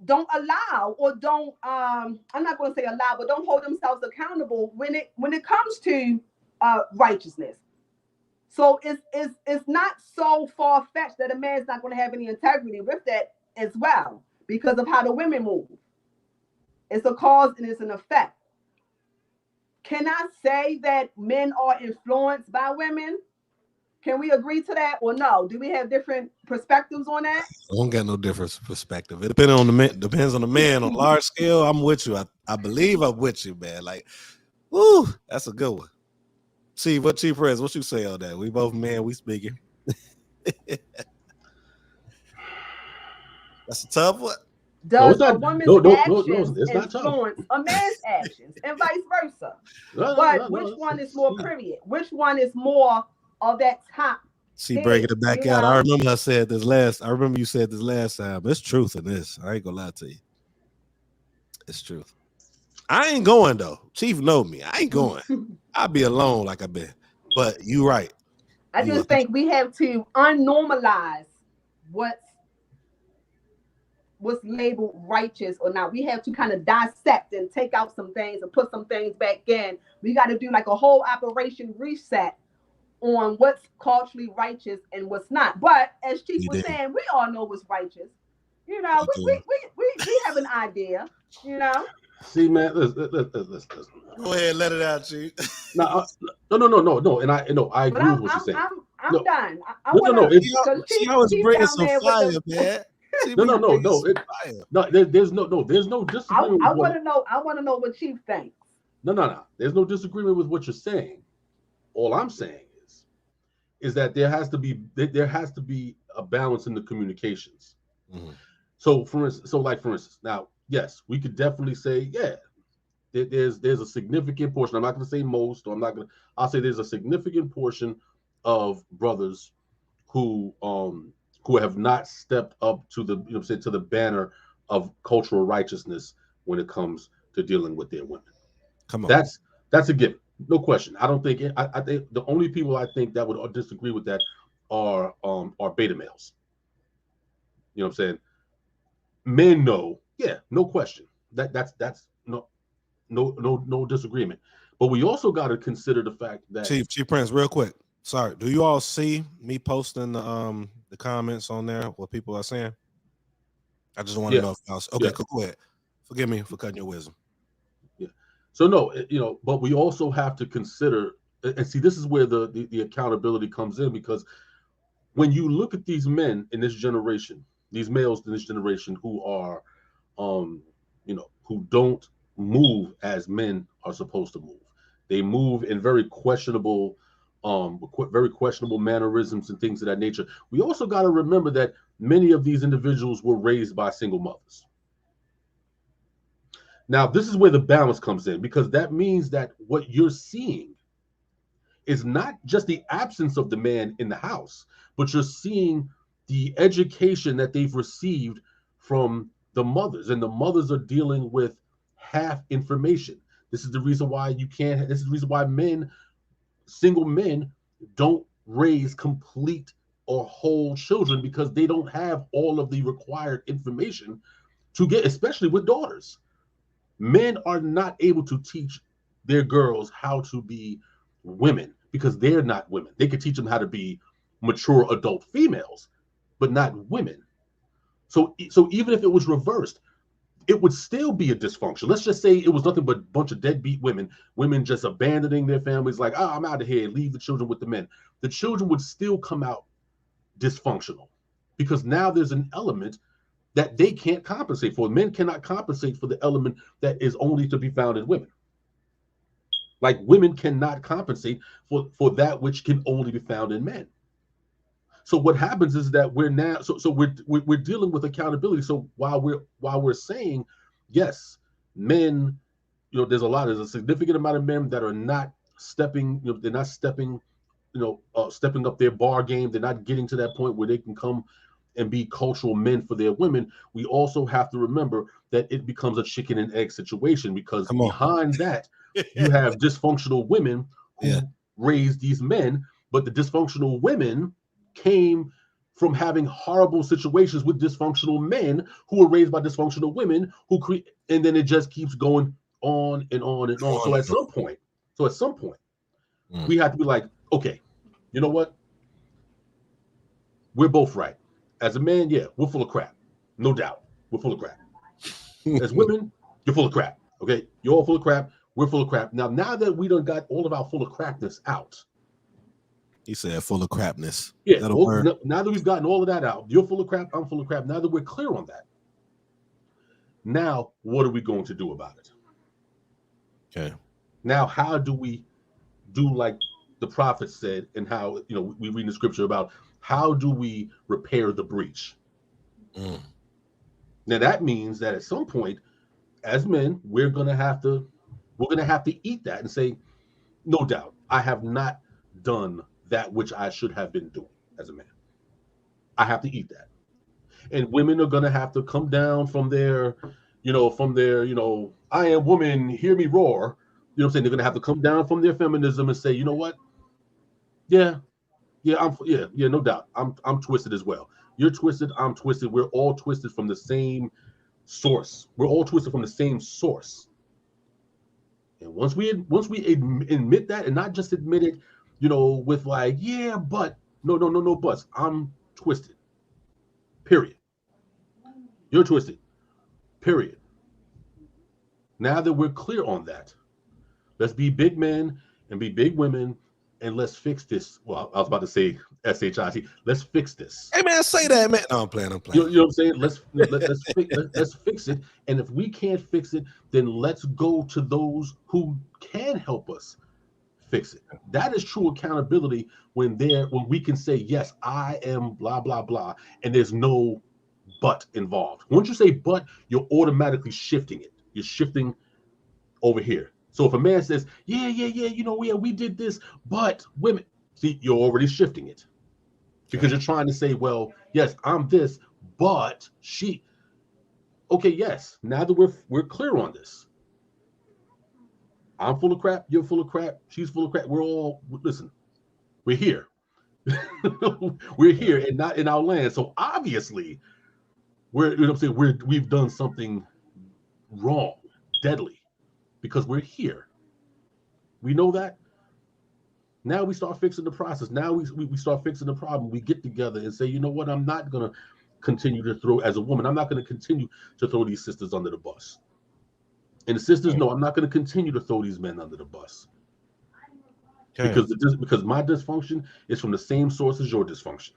don't allow, or don't I'm not going to say allow, but don't hold themselves accountable when it comes to righteousness. So it's not so far fetched that a man's not going to have any integrity with that as well, because of how the women move. It's a cause and it's an effect. Can I say that men are influenced by women? Can we agree to that, or no? Do we have different perspectives on that? I don't got no different perspective. It depends on the man. On a large scale, I'm with you. I believe I'm with you, man. Like, woo, that's a good one. Chief Press, what you say on that? We both men, we speaking. That's a tough one. No, Does it's a not. woman's No, no, no, no. actions It's not tough. influence a man's actions and vice versa? No, no, But no, which no. one is more prevalent? Which one is more of that top She bringing it back out. I remember you said this last time. It's truth in this. I ain't gonna lie to you. It's truth. I ain't going though. Chief know me. I ain't going. I'll be alone like I've been. But you right. I just think we have to unnormalize what's labeled righteous or not. We have to kind of dissect and take out some things and put some things back in. We got to do like a whole operation reset on what's culturally righteous and what's not. But as Chief was saying, we all know what's righteous. You know, we have an idea, you know. See, man, listen. Go ahead, let it out, Chief. No. And I agree with what you're saying. I'm done. She always bringing some fire, man. There's no disagreement. I want to know what Chief thinks. No. There's no disagreement with what you're saying. All I'm saying is that there has to be a balance in the communications. Mm-hmm. So for instance, now, yes, we could definitely say, there's a significant portion. I'm not going to say most, or I'll say there's a significant portion of brothers who have not stepped up to the banner of cultural righteousness when it comes to dealing with their women. Come on, that's a given, no question. I don't think I think the only people I think that would disagree with that are beta males. You know what I'm saying? Men know, no question. That's no disagreement. But we also got to consider the fact that Chief Prince, real quick. Sorry, do you all see me posting the comments on there? What people are saying? I just want to know if y'all okay. Cool, go ahead. Forgive me for cutting your wisdom. Yeah. So no, but we also have to consider and see. This is where the accountability comes in, because when you look at these men in this generation, these males in this generation who are, who don't move as men are supposed to move. They move in very questionable mannerisms and things of that nature. We also got to remember that many of these individuals were raised by single mothers. Now, this is where the balance comes in, because that means that what you're seeing is not just the absence of the man in the house, but you're seeing the education that they've received from the mothers, and the mothers are dealing with half information. This is the reason why this is the reason why single men don't raise complete or whole children, because they don't have all of the required information to get, especially with daughters. Men are not able to teach their girls how to be women because they're not women. They could teach them how to be mature adult females, but not women. So even if it was reversed, it would still be a dysfunction. Let's just say it was nothing but a bunch of deadbeat women just abandoning their families, like, I'm out of here, leave the children with the men. The children would still come out dysfunctional, because now there's an element that they can't compensate for. Men cannot compensate for the element that is only to be found in women. Like, women cannot compensate for that which can only be found in men. So what happens is that we're dealing with accountability. So while we're saying, yes, men, there's a significant amount of men that are not stepping, they're not stepping up their bar game. They're not getting to that point where they can come and be cultural men for their women. We also have to remember that it becomes a chicken and egg situation, because behind that, you have dysfunctional women who raise these men, but the dysfunctional women came from having horrible situations with dysfunctional men who were raised by dysfunctional women and then it just keeps going on and on and on. So at some point, we have to be like, okay, you know what? We're both right. As a man, we're full of crap. No doubt. We're full of crap. As women, you're full of crap. Okay? You're all full of crap. We're full of crap. Now that we done got all of our full of crapness out. He said full of crapness. Yeah. Now that we've gotten all of that out, you're full of crap, I'm full of crap. Now that we're clear on that, now what are we going to do about it? Okay. Now, how do we do like the prophet said, and how, we read in the scripture about how do we repair the breach? Now that means that at some point, as men, we're gonna have to eat that and say, no doubt, I have not done that which I should have been doing. as a man. I have to eat that. And women are gonna have to come down from their, I am woman, hear me roar. You know what I'm saying? They're gonna have to come down from their feminism and say, you know what? Yeah, yeah, no doubt. I'm twisted as well. You're twisted, I'm twisted. We're all twisted from the same source. We're all twisted from the same source. And once we admit that, and not just admit it, with like, yeah, but no buts. I'm twisted. Period. You're twisted. Period. Now that we're clear on that, let's be big men and be big women, and let's fix this. Well, I was about to say SHIT. Let's fix this. Hey man, say that, man. No, I'm playing. You know what I'm saying? Let's fix it. And if we can't fix it, then let's go to those who can help us fix it. That is true accountability when we can say, yes, I am blah blah blah, and there's no but involved. Once you say but, you're automatically shifting it. You're shifting over here. So if a man says, yeah, we did this, but women, see, you're already shifting it. Because you're trying to say, well, yes, I'm this, but she. Okay, yes. Now that we're clear on this, I'm full of crap. You're full of crap. She's full of crap. Listen. We're here. We're here and not in our land. So obviously, we've done something wrong, deadly, because we're here. We know that. Now we start fixing the process. Now we start fixing the problem. We get together and say, you know what? I'm not going to continue to throw, as a woman, I'm not going to continue to throw these sisters under the bus. And the sisters know I'm not going to continue to throw these men under the bus. Okay. Because my dysfunction is from the same source as your dysfunction.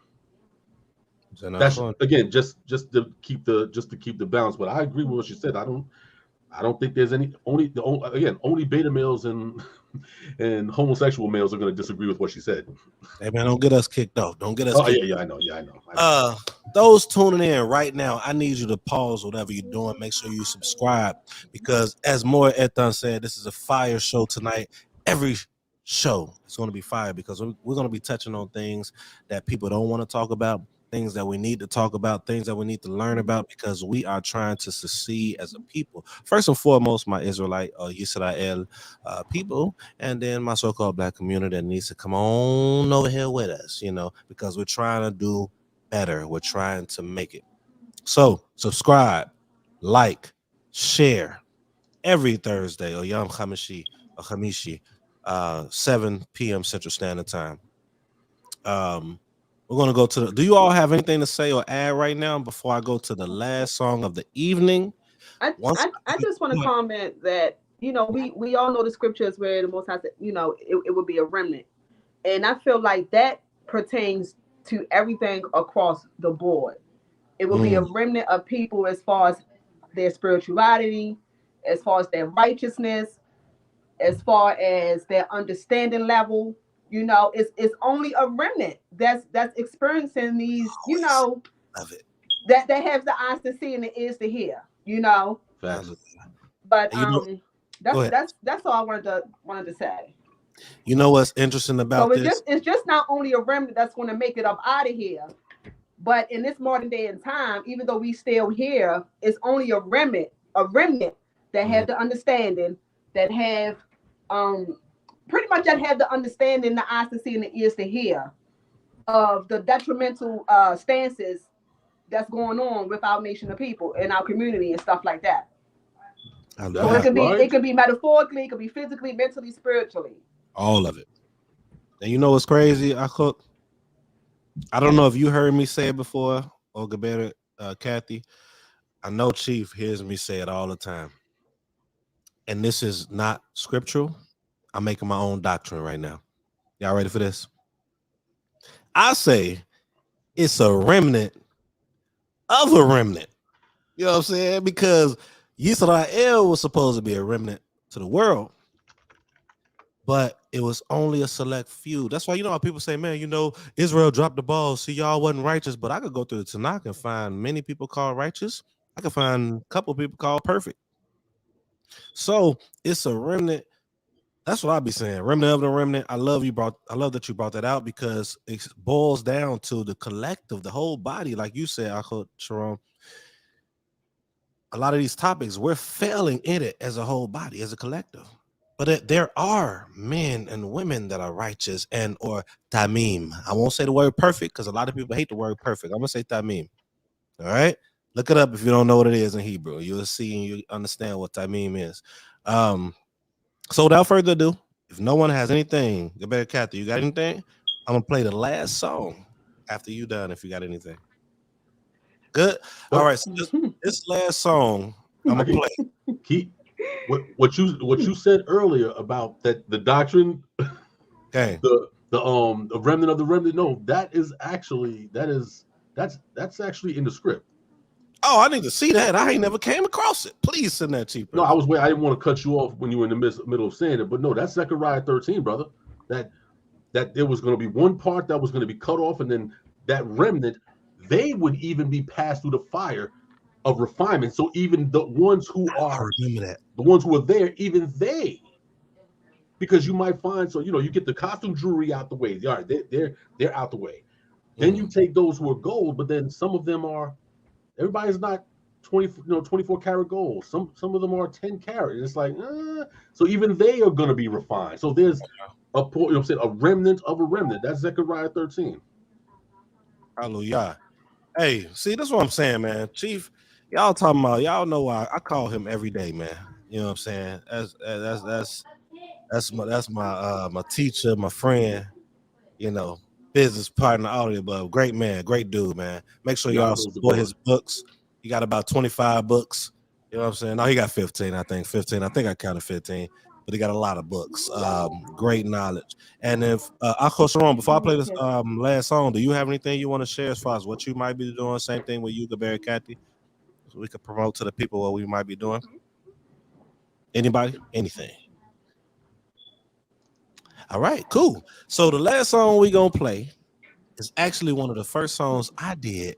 That's again just to keep the balance. But I agree with what she said. I don't think there's only beta males and homosexual males are going to disagree with what she said. Hey man, don't get us kicked off. Don't get us. Oh yeah, I know. Those tuning in right now, I need you to pause whatever you're doing. Make sure you subscribe, because as Moore Ethan said, this is a fire show tonight. Every show is going to be fire, because we're going to be touching on things that people don't want to talk about, things that we need to talk about, things that we need to learn about, because we are trying to succeed as a people. First and foremost, my Israelite Yisrael people, and then my so-called black community that needs to come on over here with us, because we're trying to do better. We're trying to make it. So subscribe, like, share every Thursday or Yom Hamishi, 7 p.m. Central Standard Time. We're going to go to do you all have anything to say or add right now before I go to the last song of the evening? I just want to comment that, we all know the scriptures where the Most High said, it would be a remnant. And I feel like that pertains to everything across the board. It will be a remnant of people as far as their spirituality, as far as their righteousness, as far as their understanding level. It's only a remnant that's experiencing these, love it. that has the eyes to see and the ears to hear, But that's all I wanted to say. You know what's interesting about this? It's just not only a remnant that's going to make it up out of here, but in this modern day and time, even though we still here, it's only a remnant that have the understanding, that have pretty much that have the understanding, the eyes to see and the ears to hear of the detrimental stances that's going on with our nation of people and our community and stuff like that. So it could be metaphorically, it could be physically, mentally, spiritually. All of it. And you know what's crazy? I don't know if you heard me say it before, or Gabetta, Kathy. I know Chief hears me say it all the time. And this is not scriptural. I'm making my own doctrine right now. Y'all ready for this? I say it's a remnant of a remnant. You know what I'm saying? Because Yisrael was supposed to be a remnant to the world, but it was only a select few. That's why, how people say, man, Israel dropped the ball. See, y'all wasn't righteous, but I could go through the Tanakh and find many people called righteous. I could find a couple people called perfect. So it's a remnant That's what I'll be saying. Remnant of the remnant. I love that you brought that out because it boils down to the collective, the whole body. Like you said, Sharon, a lot of these topics, we're failing in it as a whole body, as a collective. But there are men and women that are righteous and or tamim. I won't say the word perfect because a lot of people hate the word perfect. I'm gonna say tamim. All right, look it up if you don't know what it is in Hebrew. You'll see and you understand what tamim is. So without further ado, if no one has anything, Kathy, you got anything? I'm gonna play the last song after you done. If you got anything, good. All right, so this last song I'm gonna play. Keep what you said earlier about that the doctrine, okay, the remnant of the remnant. No, that's actually in the script. Oh, I need to see that. I ain't never came across it. Please send that cheap. No, I didn't want to cut you off when you were in the middle of saying it, but no, that's Zechariah 13, brother. That there was going to be one part that was going to be cut off, and then that remnant, they would even be passed through the fire of refinement. So even the ones who are the ones who are there, even they, because you might find, so you get the costume jewelry out the way. All right, they're out the way. Then you take those who are gold, but then some of them are. Everybody's not 24 karat gold. Some of them are 10 karat. It's like, so even they are going to be refined. So there's a remnant of a remnant. That's Zechariah 13. Hallelujah. Hey, see, that's what I'm saying, man. Chief, y'all talking about, y'all know why I call him every day, man. You know what I'm saying? That's my teacher, my friend, business partner, all of the above. Great man, great dude, man. Make sure y'all support his books. He got about 25 books. You know what I'm saying? No, he got 15, I think. 15. I think I counted 15. But he got a lot of books. Great knowledge. And if Akho Sharon, before I play this last song, do you have anything you want to share as far as what you might be doing? Same thing with you, Gabari Kathy. So we could promote to the people what we might be doing. Anybody? Anything? All right, cool. So the last song we gonna play is actually one of the first songs I did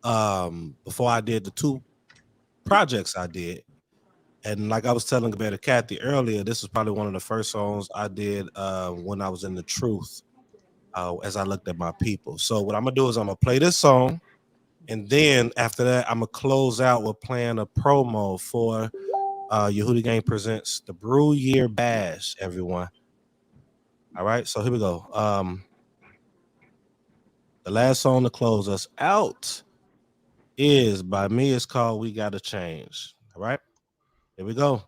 before I did the two projects I did. And like I was telling Gabari Kathy earlier, this is probably one of the first songs I did when I was in the truth as I looked at my people. So what I'm gonna do is I'm gonna play this song, and then after that, I'm gonna close out with playing a promo for Yehudi Gang Presents the Brew Year Bash, everyone. All right, so here we go. The last song to close us out is by me. It's called We Gotta Change. All right, here we go.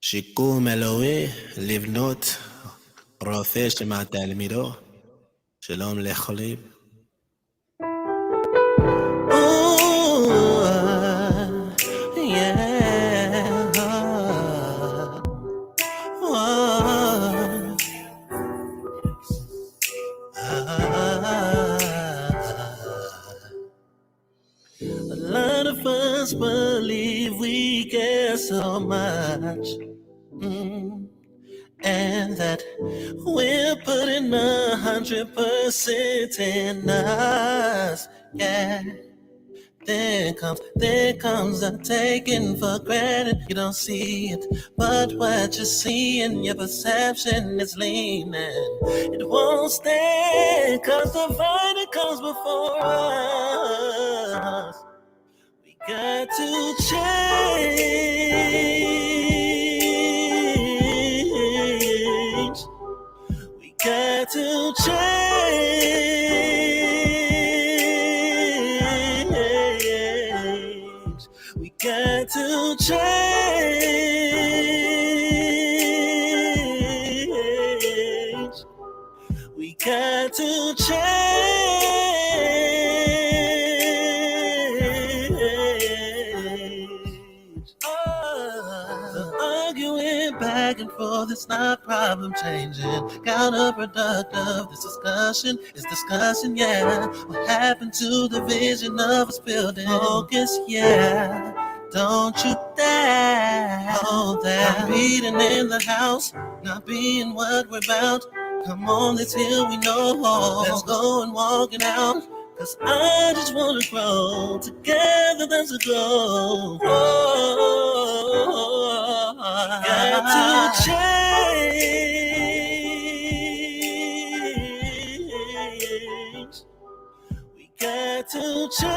שיקום אלוהי לבנות רופא שמתלמידו שלום לחולים. A lot of us believe we care so much, and that we're putting 100% in us. Yeah. There comes the taking for granted. You don't see it, but what you see in your perception is leaning. It won't stand, cause the fighter comes before us. We got to change. We got to change. We got to change. We got to change. The arguing back and forth, it's not problem changing. Counterproductive, this discussion is discussing, yeah. What happened to the vision of us building? Focus, yeah. Don't you dare hold that. Not beating in the house, not being what we're about. Come on, this hill we know. Let's go and walk it out. 'Cause I just wanna grow. Together there's a goal. Oh, got to change. We got to change.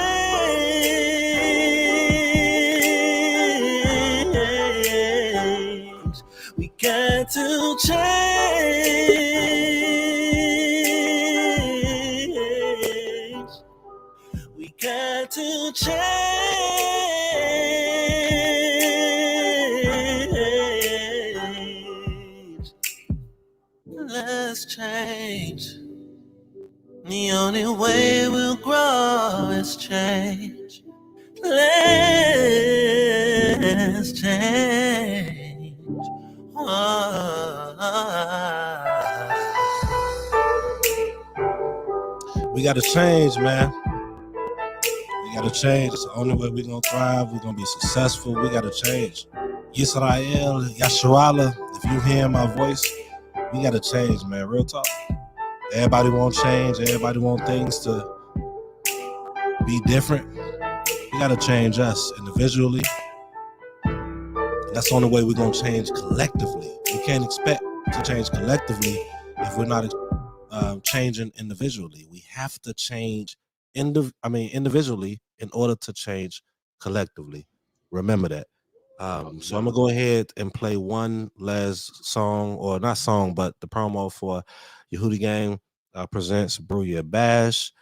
We got to change. We got to change. Let's change. The only way we'll grow is change. Let's change. We got to change, man. We got to change. It's the only way we're going to thrive. We're going to be successful. We got to change. Yisrael, Yashuala, if you hear my voice, we got to change, man. Real talk. Everybody want change. Everybody want things to be different. We got to change us individually. That's the only way we're going to change collectively. We can't expect to change collectively if we're not changing individually. We have to change individually in order to change collectively. Remember that. So I'm gonna go ahead and play one last song, or not song, but the promo for Yehudi Gang presents Brew Your Bash.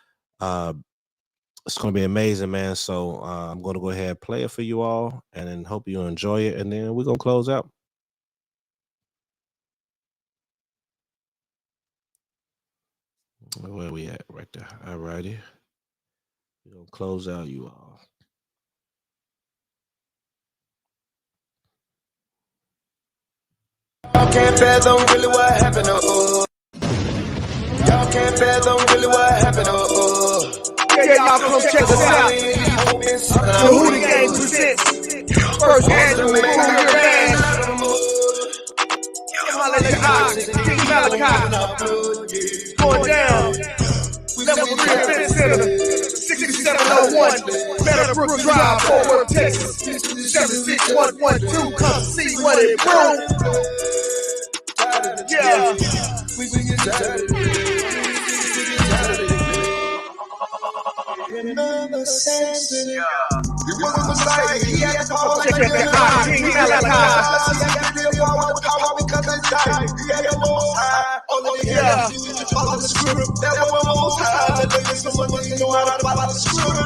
It's gonna be amazing, man. So I'm gonna go ahead and play it for you all, and then hope you enjoy it, and then we're gonna close out. Where we at? Right there. All righty. We're gonna close out you all. Y'all can't fathom really what happened, Y'all can't fathom really what happened, Yeah, y'all come check us out. The Hootie Gang presents first annual Brew Your Bash. Holla at King Malachi. Going down. Level 3 Event Center. 6701 Meadowbrook Drive, Fort Worth, Texas. 76112. Come see what it brew. Yeah. Remember Samson. He was in the sight. He had to call like King Malachi. Because it's time. He had the most high. All of the yeah. You to follow the script. That one most high. The niggas someone you know how to follow the script.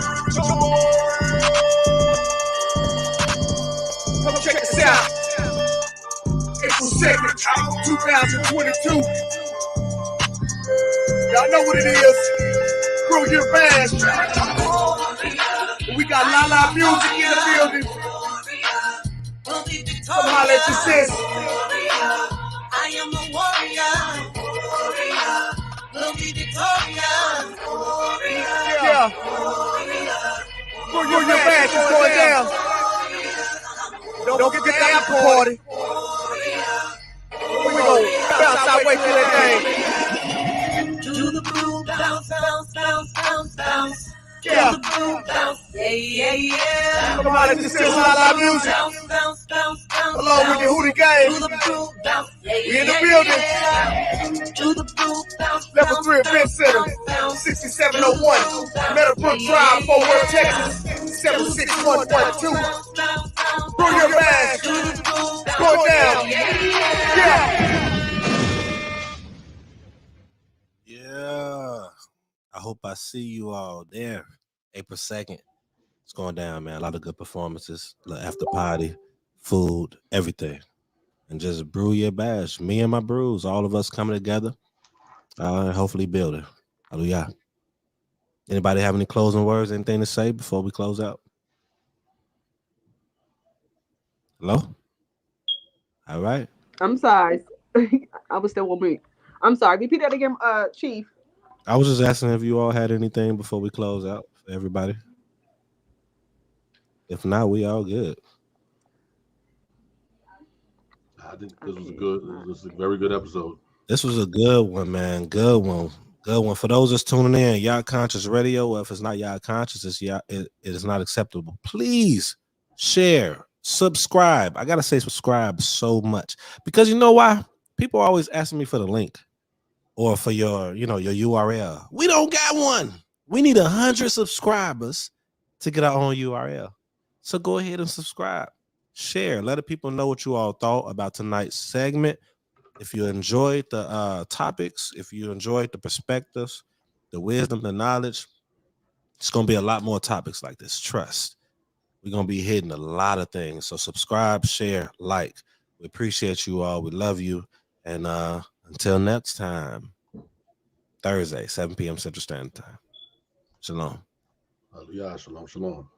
Come check us out. April 2nd, 2022. Y'all know what it is. Brew Your Bash. We got La Music in the building. Come holla at your sis. I am a warrior. We'll be victorious. Yeah. Brew Your Bash is going down. Don't forget the after party. We gon' bounce our way through that thing. Do the brew, bounce, bounce, bounce, bounce, bounce. Yeah. Do the brew, bounce, yeah, yeah, yeah. Come on, let's just La Music. Bounce, bounce, bounce, bounce. Along with the Hootie Gang. Do the brew, bounce, yeah, We in the building. Do the brew, bounce, Level 3 Event Center. 6701 Meadowbrook Drive, Fort Worth, Texas. 76112. Brew Your Bash. Go down. Yeah. Yeah. I hope I see you all there. April 2nd. It's going down, man. A lot of good performances, after party, food, everything. And just brew your bash. Me and my brews, all of us coming together. Hopefully building. Hallelujah. Anybody have any closing words, anything to say before we close out? Hello? All right. I'm sorry. I was still on mute. I'm sorry. Repeat that again, Chief. I was just asking if you all had anything before we close out for everybody. If not, we all good. I think this was a very good episode. This was a good one, man. Good one. Good one. For those that's tuning in, YAH Conscious Radio. Well, if it's not YAH Conscious, it is not acceptable. Please share, subscribe. I gotta say subscribe so much because you know why? People are always asking me for the link or for your URL. We don't got one. We need 100 subscribers to get our own URL. So go ahead and subscribe, share, let the people know what you all thought about tonight's segment. If you enjoyed the topics, if you enjoyed the perspectives, the wisdom, the knowledge, it's going to be a lot more topics like this. Trust. We're going to be hitting a lot of things. So subscribe, share, like. We appreciate you all. We love you. And until next time, Thursday, 7 p.m. Central Standard Time. Shalom. Hallelujah. Shalom, shalom.